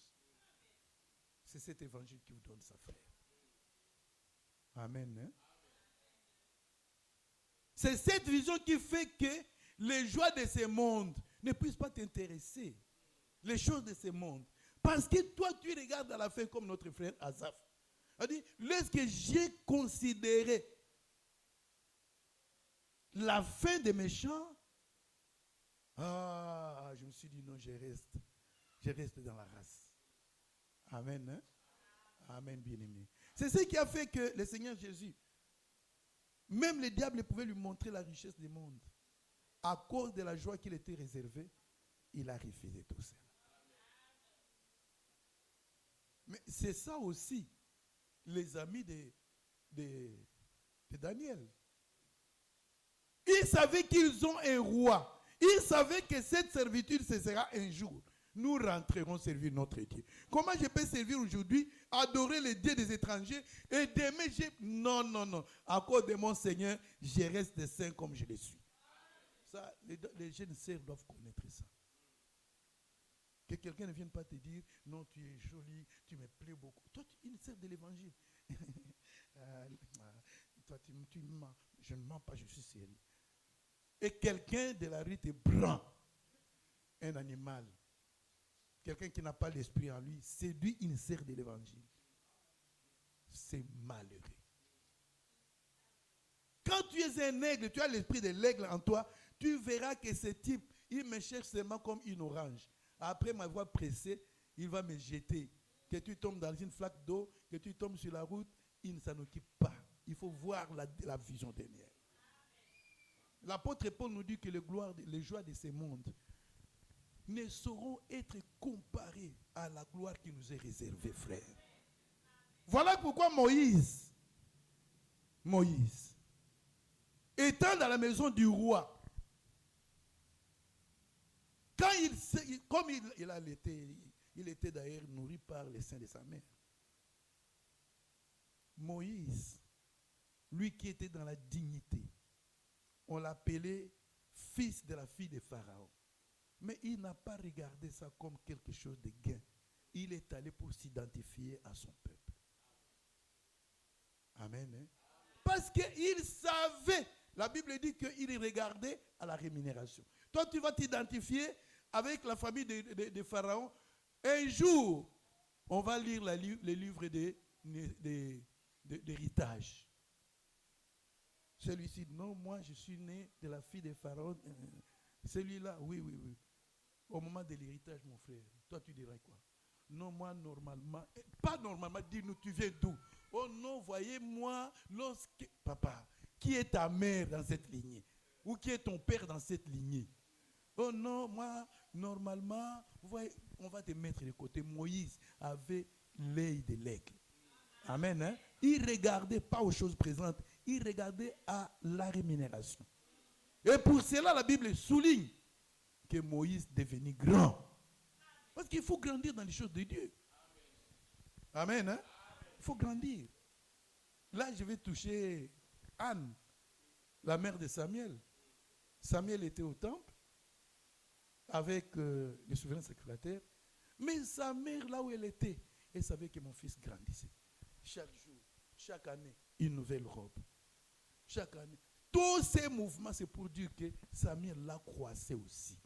C'est cet évangile qui vous donne ça, frère. Amen. Hein? C'est cette vision qui fait que les joies de ce monde ne puissent pas t'intéresser. Les choses de ce monde. Parce que toi, tu regardes à la fin comme notre frère Asaph. Il dit, lorsque j'ai considéré la fin des méchants, je me suis dit non, je reste dans la race. Amen. Hein? Amen, bien-aimé. C'est ce qui a fait que le Seigneur Jésus, même le diable pouvait lui montrer la richesse du monde. À cause de la joie qu'il était réservé, il a refusé tout ça. Mais c'est ça aussi, les amis de Daniel. Ils savaient qu'ils ont un roi. Ils savaient que cette servitude, ce sera un jour. Nous rentrerons servir notre Dieu. Comment je peux servir aujourd'hui, adorer les dieux des étrangers et d'aimer? Non, non, non. À cause de mon Seigneur, je reste saint comme je le suis. Ça, les jeunes sœurs doivent connaître ça. Que quelqu'un ne vienne pas te dire, non, tu es jolie, tu me plais beaucoup. Toi, tu es une sœur de l'évangile. Toi, tu mens. Je ne mens pas, je suis sérieux. Et quelqu'un de la rue te prend un animal. Quelqu'un qui n'a pas l'esprit en lui, séduit une sœur de l'évangile. C'est malheureux. Quand tu es un aigle, tu as l'esprit de l'aigle en toi, tu verras que ce type, il me cherche seulement comme une orange. Après m'avoir pressé, il va me jeter. Que tu tombes dans une flaque d'eau, que tu tombes sur la route, il ne s'en occupe pas. Il faut voir la vision dernière. L'apôtre Paul nous dit que les joies de ce monde ne sauront être comparées à la gloire qui nous est réservée, frère. Voilà pourquoi Moïse, étant dans la maison du roi, quand il était d'ailleurs nourri par les seins de sa mère. Moïse, lui qui était dans la dignité, on l'appelait fils de la fille de Pharaon. Mais il n'a pas regardé ça comme quelque chose de gain. Il est allé pour s'identifier à son peuple. Amen. Hein? Parce qu'il savait, la Bible dit qu'il regardait à la rémunération. Toi, tu vas t'identifier avec la famille de Pharaon. Un jour, on va lire les livres d'héritage. Celui-ci, non, moi je suis né de la fille de Pharaon. Celui-là, oui. Au moment de l'héritage, mon frère, toi tu dirais quoi? Non, moi normalement, pas normalement, dis-nous, tu viens d'où? Oh non, voyez-moi, papa, qui est ta mère dans cette lignée? Ou qui est ton père dans cette lignée? Oh non, moi, normalement, vous voyez, on va te mettre de côté. Moïse avait l'œil de l'aigle. Amen. Hein? Il ne regardait pas aux choses présentes, il regardait à la rémunération. Et pour cela, la Bible souligne que Moïse devenait grand. Parce qu'il faut grandir dans les choses de Dieu. Amen. Hein? Il faut grandir. Là, je vais toucher Anne, la mère de Samuel. Samuel était au temple avec le souverain sacrificateur. Mais sa mère, là où elle était, elle savait que mon fils grandissait. Chaque jour, chaque année, une nouvelle robe. Chaque année. Tous ces mouvements, c'est pour dire que Samuel l'a croissé aussi.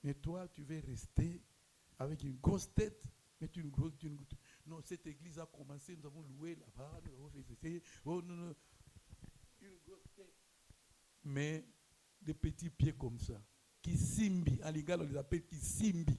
Mais toi, tu veux rester avec une grosse tête, mais non, cette église a commencé, nous avons loué là-bas, nous avons fait oh non, une grosse tête. Mais des petits pieds comme ça, qui simbi, en légal on les appelle qui simbi.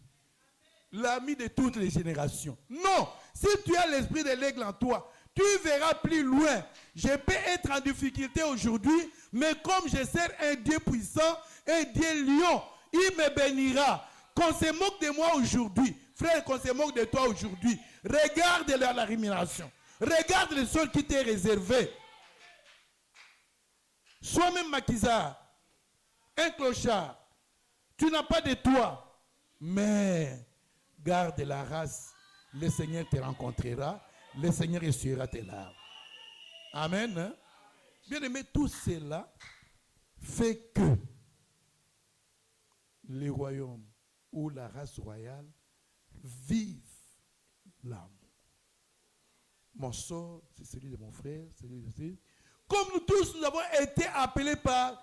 L'ami de toutes les générations. Non, si tu as l'esprit de l'aigle en toi, tu verras plus loin. Je peux être en difficulté aujourd'hui, mais comme je sers un Dieu puissant, un Dieu lion, il me bénira. Qu'on se moque de moi aujourd'hui, frère, qu'on se moque de toi aujourd'hui, regarde la rémunération. Regarde le sol qui t'est réservé. Sois même maquisard, un clochard. Tu n'as pas de toi, mais garde la race. Le Seigneur te rencontrera, le Seigneur essuiera tes larmes. Amen. Hein? Bien aimé, tout cela fait que les royaumes ou la race royale vivent l'amour. Mon sort, c'est celui de mon frère, celui de celui. Comme nous tous, nous avons été appelés par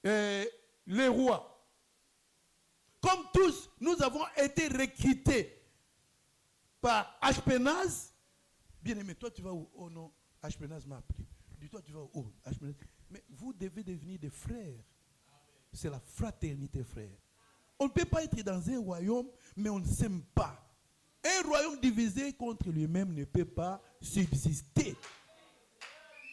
les rois. Comme tous, nous avons été recrutés par Ashpenaz. Bien aimé, toi tu vas où? Oh non, Ashpenaz m'a appelé. Dis-toi, tu vas où? Oh, Ashpenaz. Mais vous devez devenir des frères. C'est la fraternité, frère. On ne peut pas être dans un royaume, mais on ne s'aime pas. Un royaume divisé contre lui-même ne peut pas subsister.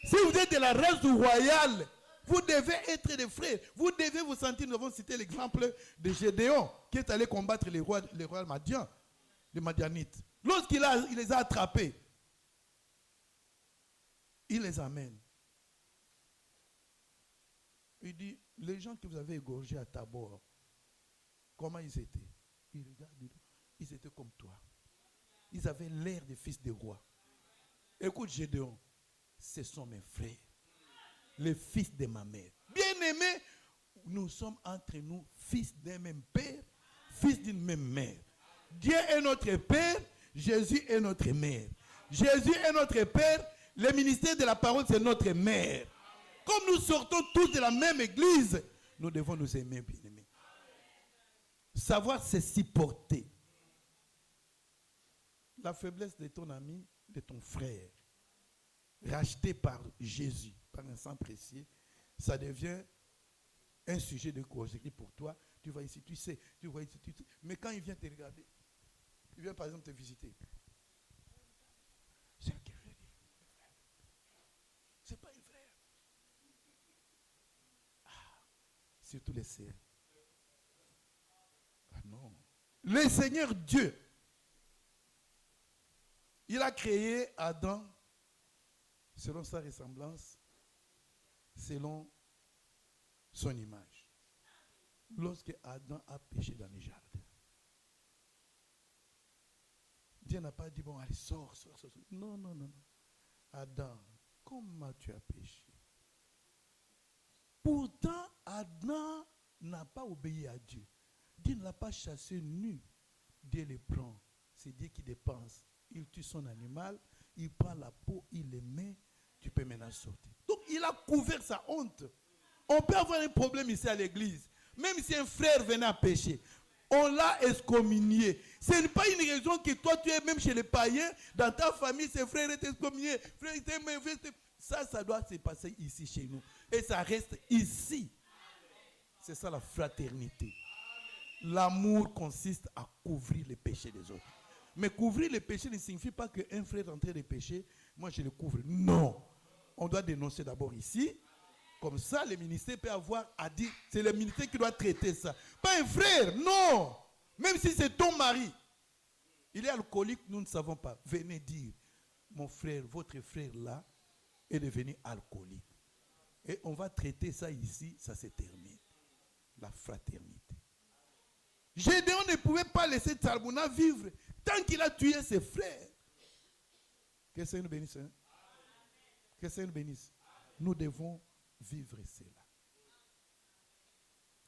Si vous êtes de la race royale, vous devez être des frères. Vous devez vous sentir, nous avons cité l'exemple de Gédéon, qui est allé combattre les rois Madian, les Madianites. Lorsqu'il les a attrapés, il les amène. Il dit, les gens que vous avez égorgés à Tabor, comment ils étaient? Il regarde, ils étaient comme toi. Ils avaient l'air des fils de rois. Écoute Gédéon, ce sont mes frères, les fils de ma mère. Bien-aimés, nous sommes entre nous, fils d'un même père, fils d'une même mère. Dieu est notre Père, Jésus est notre mère. Jésus est notre Père, le ministère de la parole c'est notre mère. Comme nous sortons tous de la même église, nous devons nous aimer, bien-aimés. Savoir se supporter. La faiblesse de ton ami, de ton frère, racheté par Jésus, par un sang précieux, ça devient un sujet de causerie pour toi. Tu vas ici, tu sais, tu vois ici, tu sais. Mais quand il vient te regarder, il vient par exemple te visiter. C'est un frère. C'est pas un frère. Ah, surtout les sœurs. Ah non. Le Seigneur Dieu, il a créé Adam selon sa ressemblance, selon son image. Lorsque Adam a péché dans le jardin, Dieu n'a pas dit, bon, allez, sors. Non. Adam, comment tu as péché? Pourtant, Adam n'a pas obéi à Dieu. Dieu ne l'a pas chassé nu. Dieu le prend. C'est Dieu qui dépense. Il tue son animal, il prend la peau, il le met, tu peux maintenant sortir. Donc, il a couvert sa honte. On peut avoir un problème ici à l'église. Même si un frère venait à pécher, on l'a excommunié. Ce n'est pas une raison que toi, tu es même chez les païens, dans ta famille, ces frères étaient excommuniés. Ça doit se passer ici chez nous. Et ça reste ici. C'est ça la fraternité. L'amour consiste à couvrir les péchés des autres. Mais couvrir les péchés ne signifie pas qu'un frère est en train de pécher, moi je le couvre. Non. On doit dénoncer d'abord ici. Comme ça, le ministère peut avoir à dire, c'est le ministère qui doit traiter ça. Pas un frère, non. Même si c'est ton mari. Il est alcoolique, nous ne savons pas. Venez dire, mon frère, votre frère là, est devenu alcoolique. Et on va traiter ça ici, ça se termine. La fraternité. Gédéon ne pouvait pas laisser Tsalmouna vivre tant qu'il a tué ses frères. Que le Seigneur nous bénisse. Hein? Que le Seigneur nous bénisse. Nous devons vivre cela.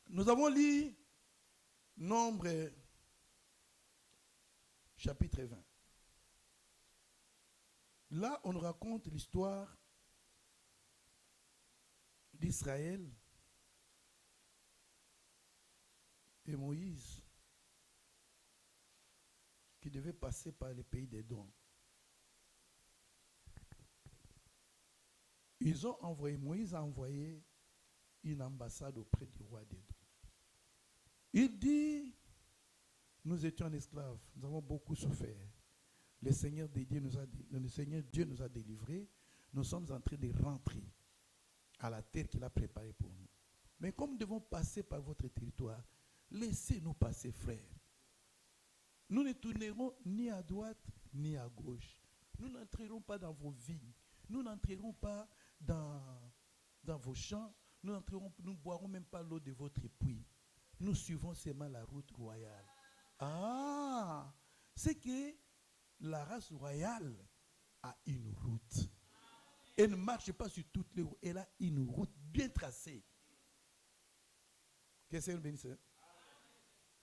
Nous avons lu Nombre chapitre 20. Là, on nous raconte l'histoire d'Israël et Moïse qui devait passer par le pays d'Édom. Moïse a envoyé une ambassade auprès du roi d'Édom. Il dit, nous étions esclaves, nous avons beaucoup souffert. Le Seigneur Dieu nous a délivrés. Nous sommes en train de rentrer à la terre qu'il a préparée pour nous. Mais comme nous devons passer par votre territoire, Laissez-nous passer, frères. Nous ne tournerons ni à droite ni à gauche. Nous n'entrerons pas dans vos vignes. Nous n'entrerons pas dans vos champs. Nous ne boirons même pas l'eau de votre puits. Nous suivons seulement la route royale. Ah, c'est que la race royale a une route. Elle ne marche pas sur toutes les routes. Elle a une route bien tracée. Que Seigneur bénisse.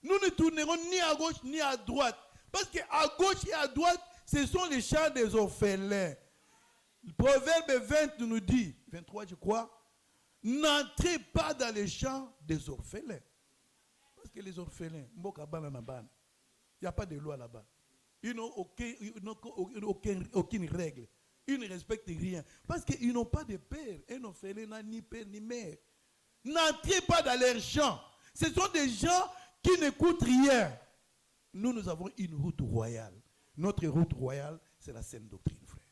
Nous ne tournerons ni à gauche ni à droite. Parce qu'à gauche et à droite, ce sont les champs des orphelins. Le Proverbe 20 nous dit, 23 je crois, n'entrez pas dans les champs des orphelins. Parce que les orphelins, il n'y a pas de loi là-bas. Ils n'ont aucune règle. Ils ne respectent rien. Parce qu'ils n'ont pas de père. Un orphelin n'a ni père ni mère. N'entrez pas dans leurs champs. Ce sont des gens qui n'écoutent rien. Nous avons une route royale. Notre route royale, c'est la saine doctrine, frère.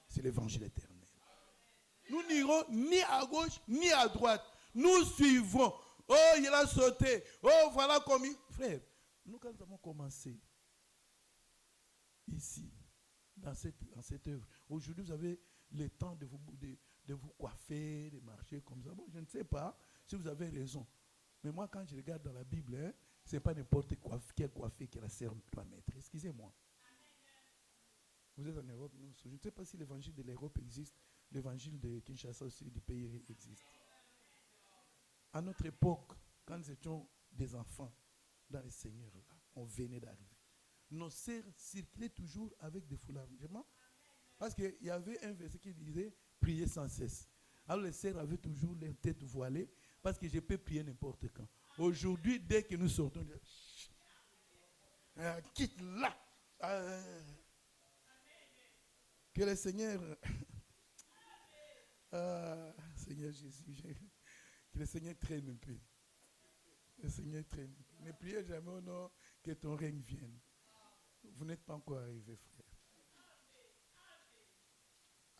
C'est l'évangile éternel. Nous n'irons ni à gauche, ni à droite. Nous suivons. Oh, il a sauté. Oh, voilà comme il... Frère, nous quand nous avons commencé, ici, dans cette œuvre, aujourd'hui, vous avez le temps de vous coiffer, de marcher comme ça. Bon, je ne sais pas si vous avez raison. Mais moi, quand je regarde dans la Bible, ce n'est pas n'importe quel coiffé que la sœur doit mettre. Excusez-moi. Vous êtes en Europe, non? Je ne sais pas si l'évangile de l'Europe existe. L'évangile de Kinshasa aussi, du pays existe. À notre époque, quand nous étions des enfants dans les seigneurs, là, on venait d'arriver. Nos sœurs circulaient toujours avec des foulards. Parce qu'il y avait un verset qui disait « Priez sans cesse ». Alors les sœurs avaient toujours leur tête voilée parce que je peux prier n'importe quand. Aujourd'hui, dès que nous sortons, quitte là. Que le Seigneur, Seigneur Jésus, que le Seigneur traîne un peu. Le Seigneur traîne un peu. Ne priez jamais au nom que ton règne vienne. Vous n'êtes pas encore arrivé, frère.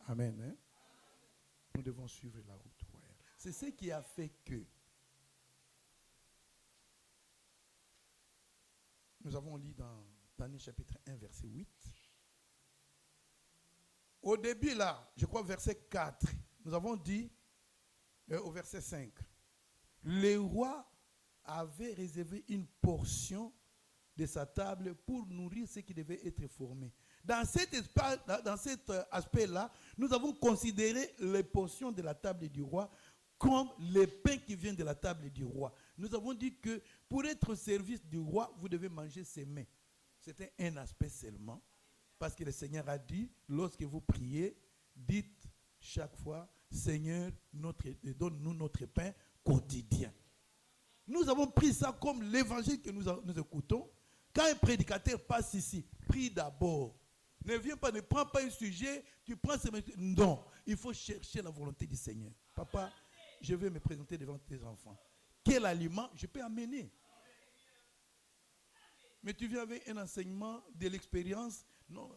Amen. Hein? Nous devons suivre la route royale. C'est ce qui a fait que nous avons lu dans Daniel chapitre 1, verset 8. Au début, là, je crois verset 4, nous avons dit, au verset 5, le roi avait réservé une portion de sa table pour nourrir ceux qui devaient être formés. Dans cet aspect-là, nous avons considéré les portions de la table du roi comme les pains qui viennent de la table du roi. Nous avons dit que pour être au service du roi, vous devez manger ses mains. C'était un aspect seulement. Parce que le Seigneur a dit, lorsque vous priez, dites chaque fois, Seigneur, donne-nous notre pain quotidien. Nous avons pris ça comme l'évangile que nous écoutons. Quand un prédicateur passe ici, prie d'abord. Ne viens pas, ne prends pas un sujet, tu prends ce... Non, il faut chercher la volonté du Seigneur. Papa, je vais me présenter devant tes enfants. Quel aliment je peux amener? Mais tu viens avec un enseignement de l'expérience. Non,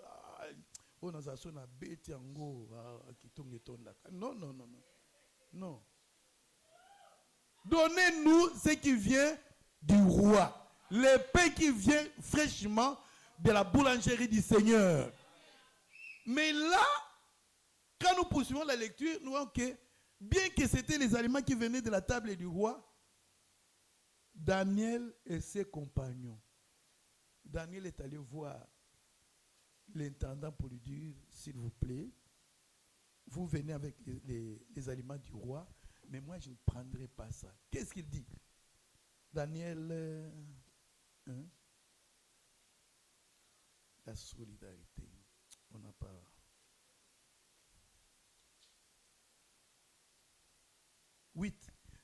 non. Donnez-nous ce qui vient du roi. Le pain qui vient fraîchement de la boulangerie du Seigneur. Mais là, quand nous poursuivons la lecture, nous voyons que, bien que c'était les aliments qui venaient de la table du roi, Daniel et ses compagnons, Daniel est allé voir l'intendant pour lui dire, s'il vous plaît, vous venez avec les aliments du roi, mais moi je ne prendrai pas ça. Qu'est-ce qu'il dit? Daniel, la solidarité, on n'a pas...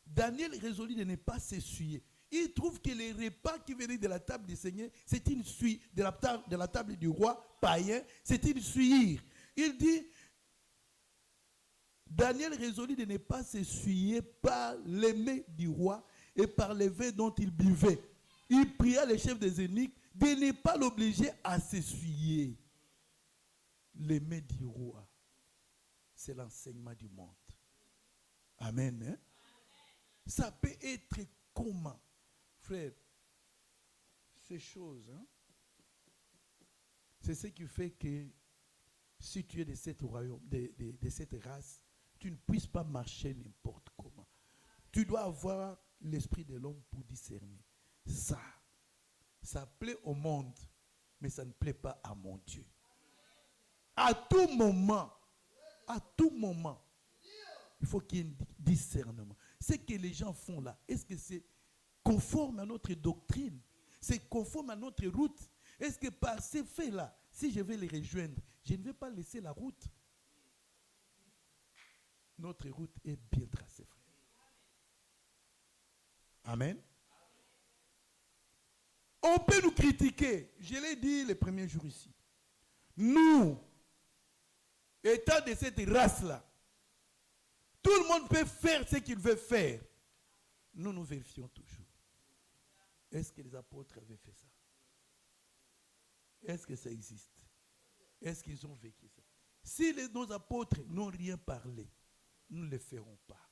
Daniel résolut de ne pas s'essuyer. Il trouve que les repas qui venaient de la table du Seigneur, c'est une suie, de la table du roi païen, c'est une suie. Il dit, Daniel résolut de ne pas s'essuyer par les mains du roi et par les vins dont il buvait. Il pria le chef des eunuques de ne pas l'obliger à s'essuyer. Les mains du roi, c'est l'enseignement du monde. Amen. Hein? Ça peut être comment? Frère, ces choses, hein, c'est ce qui fait que si tu es de cette royaume, de cette race, tu ne puisses pas marcher n'importe comment. Tu dois avoir l'esprit de l'homme pour discerner. Ça plaît au monde, mais ça ne plaît pas à mon Dieu. À tout moment, il faut qu'il y ait un discernement. Ce que les gens font là, est-ce que c'est conforme à notre doctrine? C'est conforme à notre route? Est-ce que par ces faits-là, si je vais les rejoindre, je ne vais pas laisser la route? Notre route est bien tracée, frère. Amen. On peut nous critiquer. Je l'ai dit les premiers jours ici. Nous, étant de cette race-là, tout le monde peut faire ce qu'il veut faire. Nous vérifions toujours. Est-ce que les apôtres avaient fait ça? Est-ce que ça existe? Est-ce qu'ils ont vécu ça? Si nos apôtres n'ont rien parlé, nous ne le ferons pas.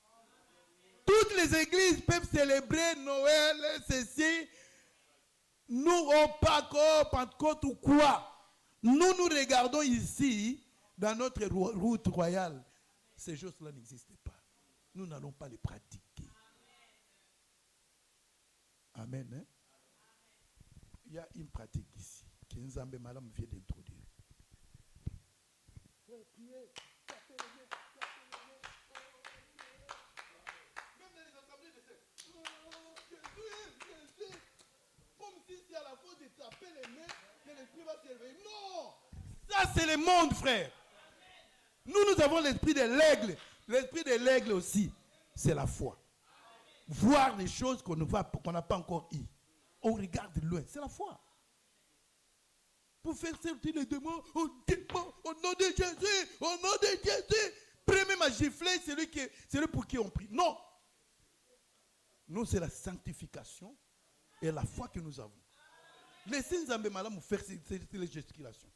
Toutes les églises peuvent célébrer Noël, ceci. Nous, au Pâques, Pentecôte ou quoi. Nous regardons ici, dans notre route royale. Ces choses-là n'existent pas. Nous n'allons pas les pratiquer. Amen. Hein? Il y a une pratique ici, que Nzambe Malam vient d'introduire. Même dans les assemblées de Jésus, comme si c'est à la faute de taper les mains que l'esprit va s'élever. Non! Ça, c'est le monde, frère. Nous avons l'esprit de l'aigle. L'esprit de l'aigle aussi, c'est la foi. Voir des choses qu'on n'a pas encore eues. On regarde de loin, c'est la foi. Pour faire sortir les démons, au nom de Jésus, au nom de Jésus. Premier m'a giflé, celui pour qui on prie. Non. Nous, c'est la sanctification et la foi que nous avons. Laissez Nzambe Malam faire ces gesticulations.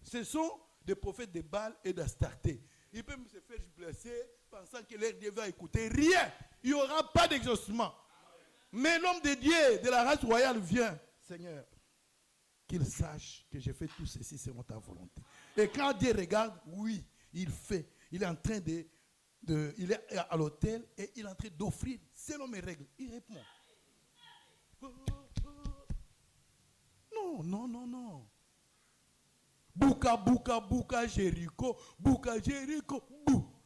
Ce sont des prophètes de Baal et d'Astarté. Ils peuvent se faire blesser pensant que leur Dieu va écouter. Rien. Il n'y aura pas d'exaucement. Mais l'homme de Dieu, de la race royale, vient. Seigneur, qu'il sache que j'ai fait tout ceci selon ta volonté. Et quand Dieu regarde, oui, il fait. Il est en train il est à l'autel et il est en train d'offrir selon mes règles. Il répond. Non. Bouka, Jéricho, bou.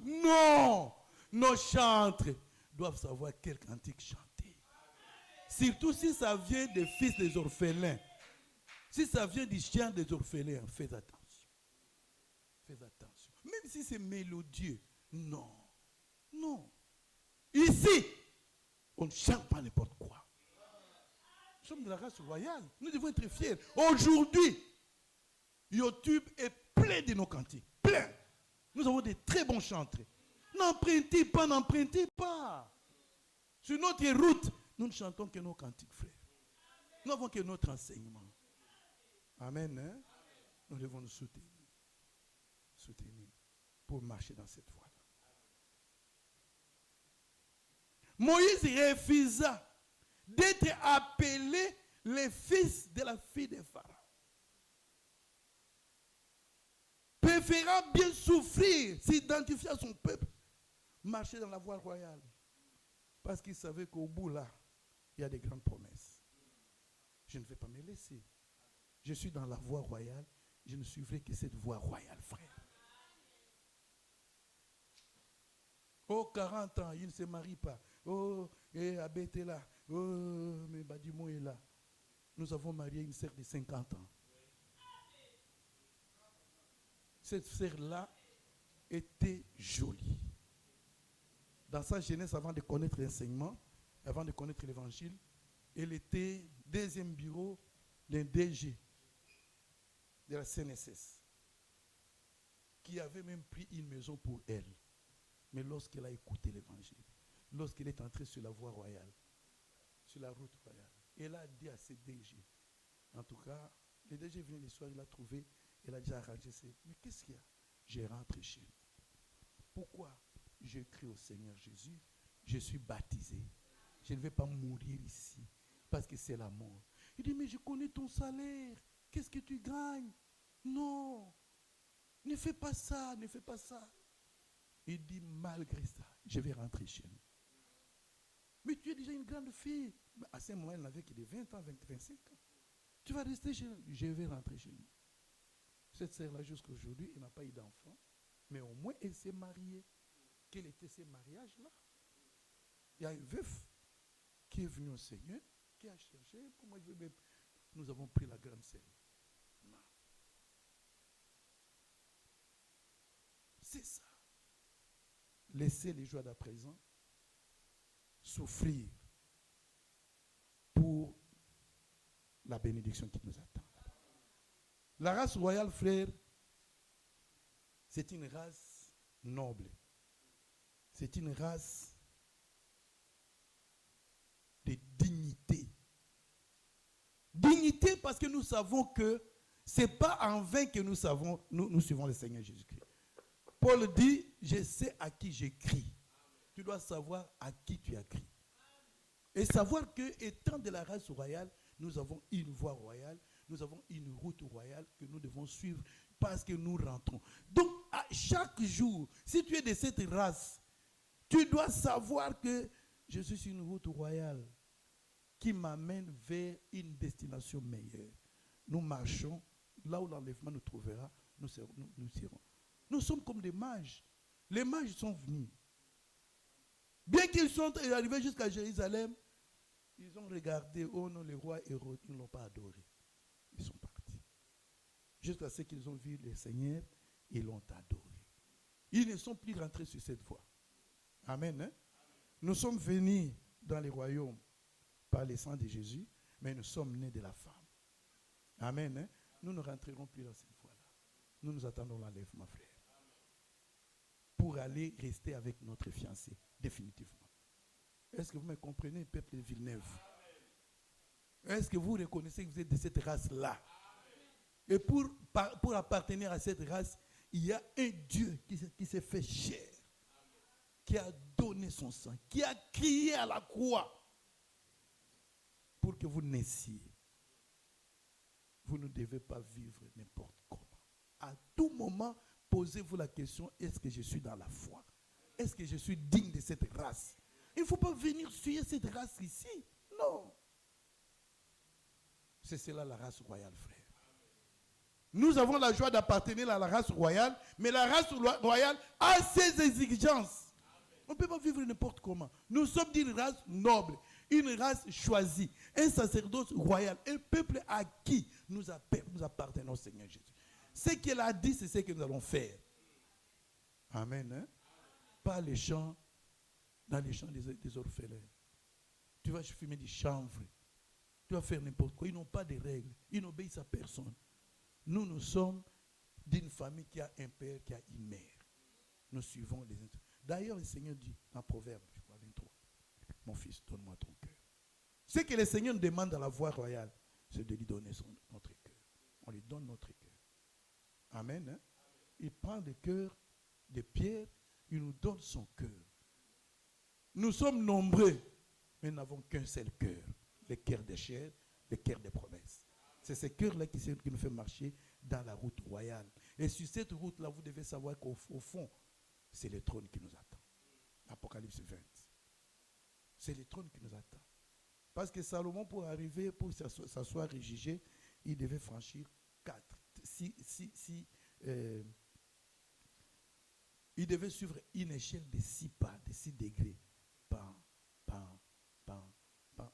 Non! Nos chantres doivent savoir quel cantique chanter. Surtout si ça vient des fils des orphelins. Si ça vient du chien des orphelins, faites attention. Faites attention. Même si c'est mélodieux. Non. Ici, on ne chante pas n'importe quoi. Nous sommes de la race royale. Nous devons être fiers. Aujourd'hui, YouTube est plein de nos cantiques. Plein. Nous avons des très bons chantres. N'empruntez pas. Sur notre route, nous ne chantons que nos cantiques, frères. Nous n'avons que notre enseignement. Amen. Hein? Nous devons nous soutenir. Pour marcher dans cette voie-là. Moïse refusa d'être appelé le fils de la fille de Pharaon. Préférant bien souffrir, s'identifier à son peuple, marcher dans la voie royale. Parce qu'il savait qu'au bout là, il y a des grandes promesses. Je ne vais pas me laisser. Je suis dans la voie royale, je ne suivrai que cette voie royale, frère. Oh, 40 ans, il ne se marie pas. Oh, Abé est là. Oh, mais Badimon est là. Nous avons marié une sœur de 50 ans. Cette sœur-là était jolie. Dans sa jeunesse, avant de connaître l'enseignement, avant de connaître l'évangile, elle était deuxième bureau d'un DG de la CNSS, qui avait même pris une maison pour elle. Mais lorsqu'elle a écouté l'évangile, lorsqu'elle est entrée sur la voie royale, sur la route royale, elle a dit à ses DG, en tout cas, le DG est venu le soir, il a trouvé, elle a déjà arrangé. Mais qu'est-ce qu'il y a? J'ai rentré chez nous. Pourquoi? J'ai cru au Seigneur Jésus, je suis baptisé. je ne vais pas mourir ici, parce que c'est la mort. Il dit, mais je connais ton salaire. Qu'est-ce que tu gagnes? Non, ne fais pas ça, ne fais pas ça. Il dit, malgré ça, je vais rentrer chez nous. Mais tu es déjà une grande fille. Mais à ce moment, elle n'avait que de 20 ans, 25 ans. Tu vas rester chez nous. Je vais rentrer chez nous. Cette sœur-là, jusqu'à aujourd'hui, elle n'a pas eu d'enfant. Mais au moins, elle s'est mariée. Quel était ce mariage-là? Il y a un veuf qui est venu au Seigneur, qui a cherché. Comment je veux, nous avons pris la grande sœur. Non. C'est ça. Laissez les joies d'à présent souffrir pour la bénédiction qui nous attend. La race royale, frère, c'est une race noble. C'est une race de dignité. Dignité parce que nous savons que ce n'est pas en vain que nous suivons le Seigneur Jésus-Christ. Paul dit, je sais à qui j'écris. Tu dois savoir à qui tu écris. Et savoir que, étant de la race royale, nous avons une voie royale, nous avons une route royale que nous devons suivre parce que nous rentrons. Donc, à chaque jour, si tu es de cette race, tu dois savoir que je suis sur une route royale qui m'amène vers une destination meilleure. Nous marchons, là où l'enlèvement nous trouvera, nous irons. Nous sommes comme des mages. Les mages sont venus. Bien qu'ils sont arrivés jusqu'à Jérusalem, ils ont regardé, oh non, le roi Hérode, ils ne l'ont pas adoré. Ils sont partis. Jusqu'à ce qu'ils ont vu le Seigneur, ils l'ont adoré. Ils ne sont plus rentrés sur cette voie. Amen. Hein? Nous sommes venus dans les royaumes par le sang de Jésus, mais nous sommes nés de la femme. Amen. Hein? Nous ne rentrerons plus dans cette voie-là. Nous nous attendons l'enlèvement, frère. Pour aller rester avec notre fiancé, définitivement. Est-ce que vous me comprenez, peuple de Villeneuve? Est-ce que vous reconnaissez que vous êtes de cette race-là? Et pour appartenir à cette race, il y a un Dieu qui s'est fait chair, qui a donné son sang, qui a crié à la croix pour que vous naissiez. Vous ne devez pas vivre n'importe comment. À tout moment, posez-vous la question, est-ce que je suis dans la foi? Est-ce que je suis digne de cette race? Il ne faut pas venir suivre cette race ici. Non. C'est cela la race royale, frère. Nous avons la joie d'appartenir à la race royale, mais la race royale a ses exigences. On ne peut pas vivre n'importe comment. Nous sommes d'une race noble, une race choisie, un sacerdoce royal, un peuple à qui nous appartenons au Seigneur Jésus. Ce qu'elle a dit, c'est ce que nous allons faire. Amen. Hein? Pas les chants, dans les champs des orphelins. Tu vas fumer du chanvre. Tu vas faire n'importe quoi. Ils n'ont pas de règles. Ils n'obéissent à personne. Nous sommes d'une famille qui a un père, qui a une mère. Nous suivons les instructions. D'ailleurs, le Seigneur dit dans Proverbe, je crois, 23, mon fils, donne-moi ton cœur. Ce que le Seigneur nous demande dans la voie royale, c'est de lui donner notre cœur. On lui donne notre cœur. Amen. Hein? Il prend le cœur de Pierre, il nous donne son cœur. Nous sommes nombreux, mais nous n'avons qu'un seul cœur. Le cœur des chairs, le cœur des promesses. C'est ce cœur-là qui nous fait marcher dans la route royale. Et sur cette route-là, vous devez savoir qu'au fond, c'est le trône qui nous attend. Apocalypse 20. C'est le trône qui nous attend. Parce que Salomon, pour arriver, pour s'asseoir et juger, il devait franchir 4. Il devait suivre une échelle de 6 pas, de 6 degrés.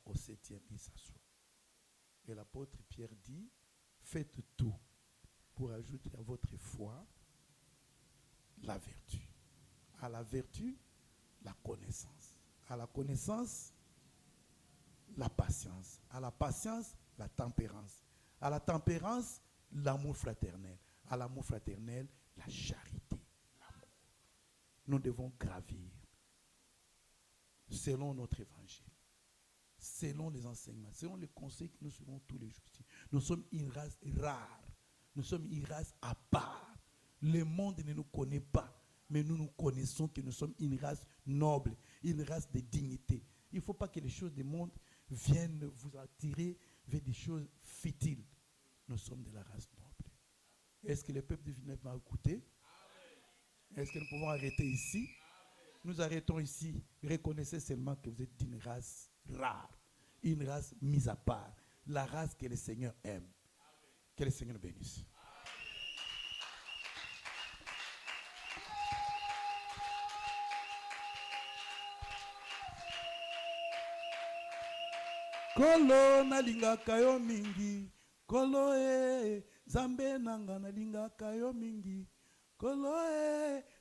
Au 7e, il s'assoit. Et l'apôtre Pierre dit, faites tout pour ajouter à votre foi la vertu. À la vertu, la connaissance. À la connaissance, la patience. À la patience, la tempérance. À la tempérance, l'amour fraternel. À l'amour fraternel, la charité. L'amour. Nous devons gravir selon notre évangile. Selon les enseignements, selon les conseils que nous suivons tous les jours. Nous sommes une race rare. Nous sommes une race à part. Le monde ne nous connaît pas, mais nous connaissons que nous sommes une race noble, une race de dignité. Il ne faut pas que les choses du monde viennent vous attirer vers des choses futiles. Nous sommes de la race noble. Est-ce que le peuple de Villeneuve m'a écouté? Est-ce que nous pouvons arrêter ici? Nous arrêtons ici. Reconnaissez seulement que vous êtes d'une race rare, une race mise à part, la race que le Seigneur aime. Que le Seigneur nous bénisse. Kolo nalingaka yo mingi, kolo zambe nanga nalingaka yo mingi, kolo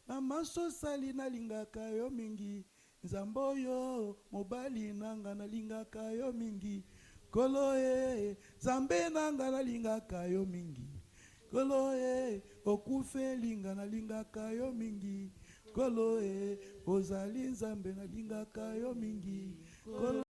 na masosali nalingaka yo mingi, nzambo yo mobali nanga nalingaka yo mingi, kolo zambe nanga nalingaka yo mingi, kolo okufe linga nalingaka yo mingi, kolo ozali nzambe nalingaka yo mingi, kolo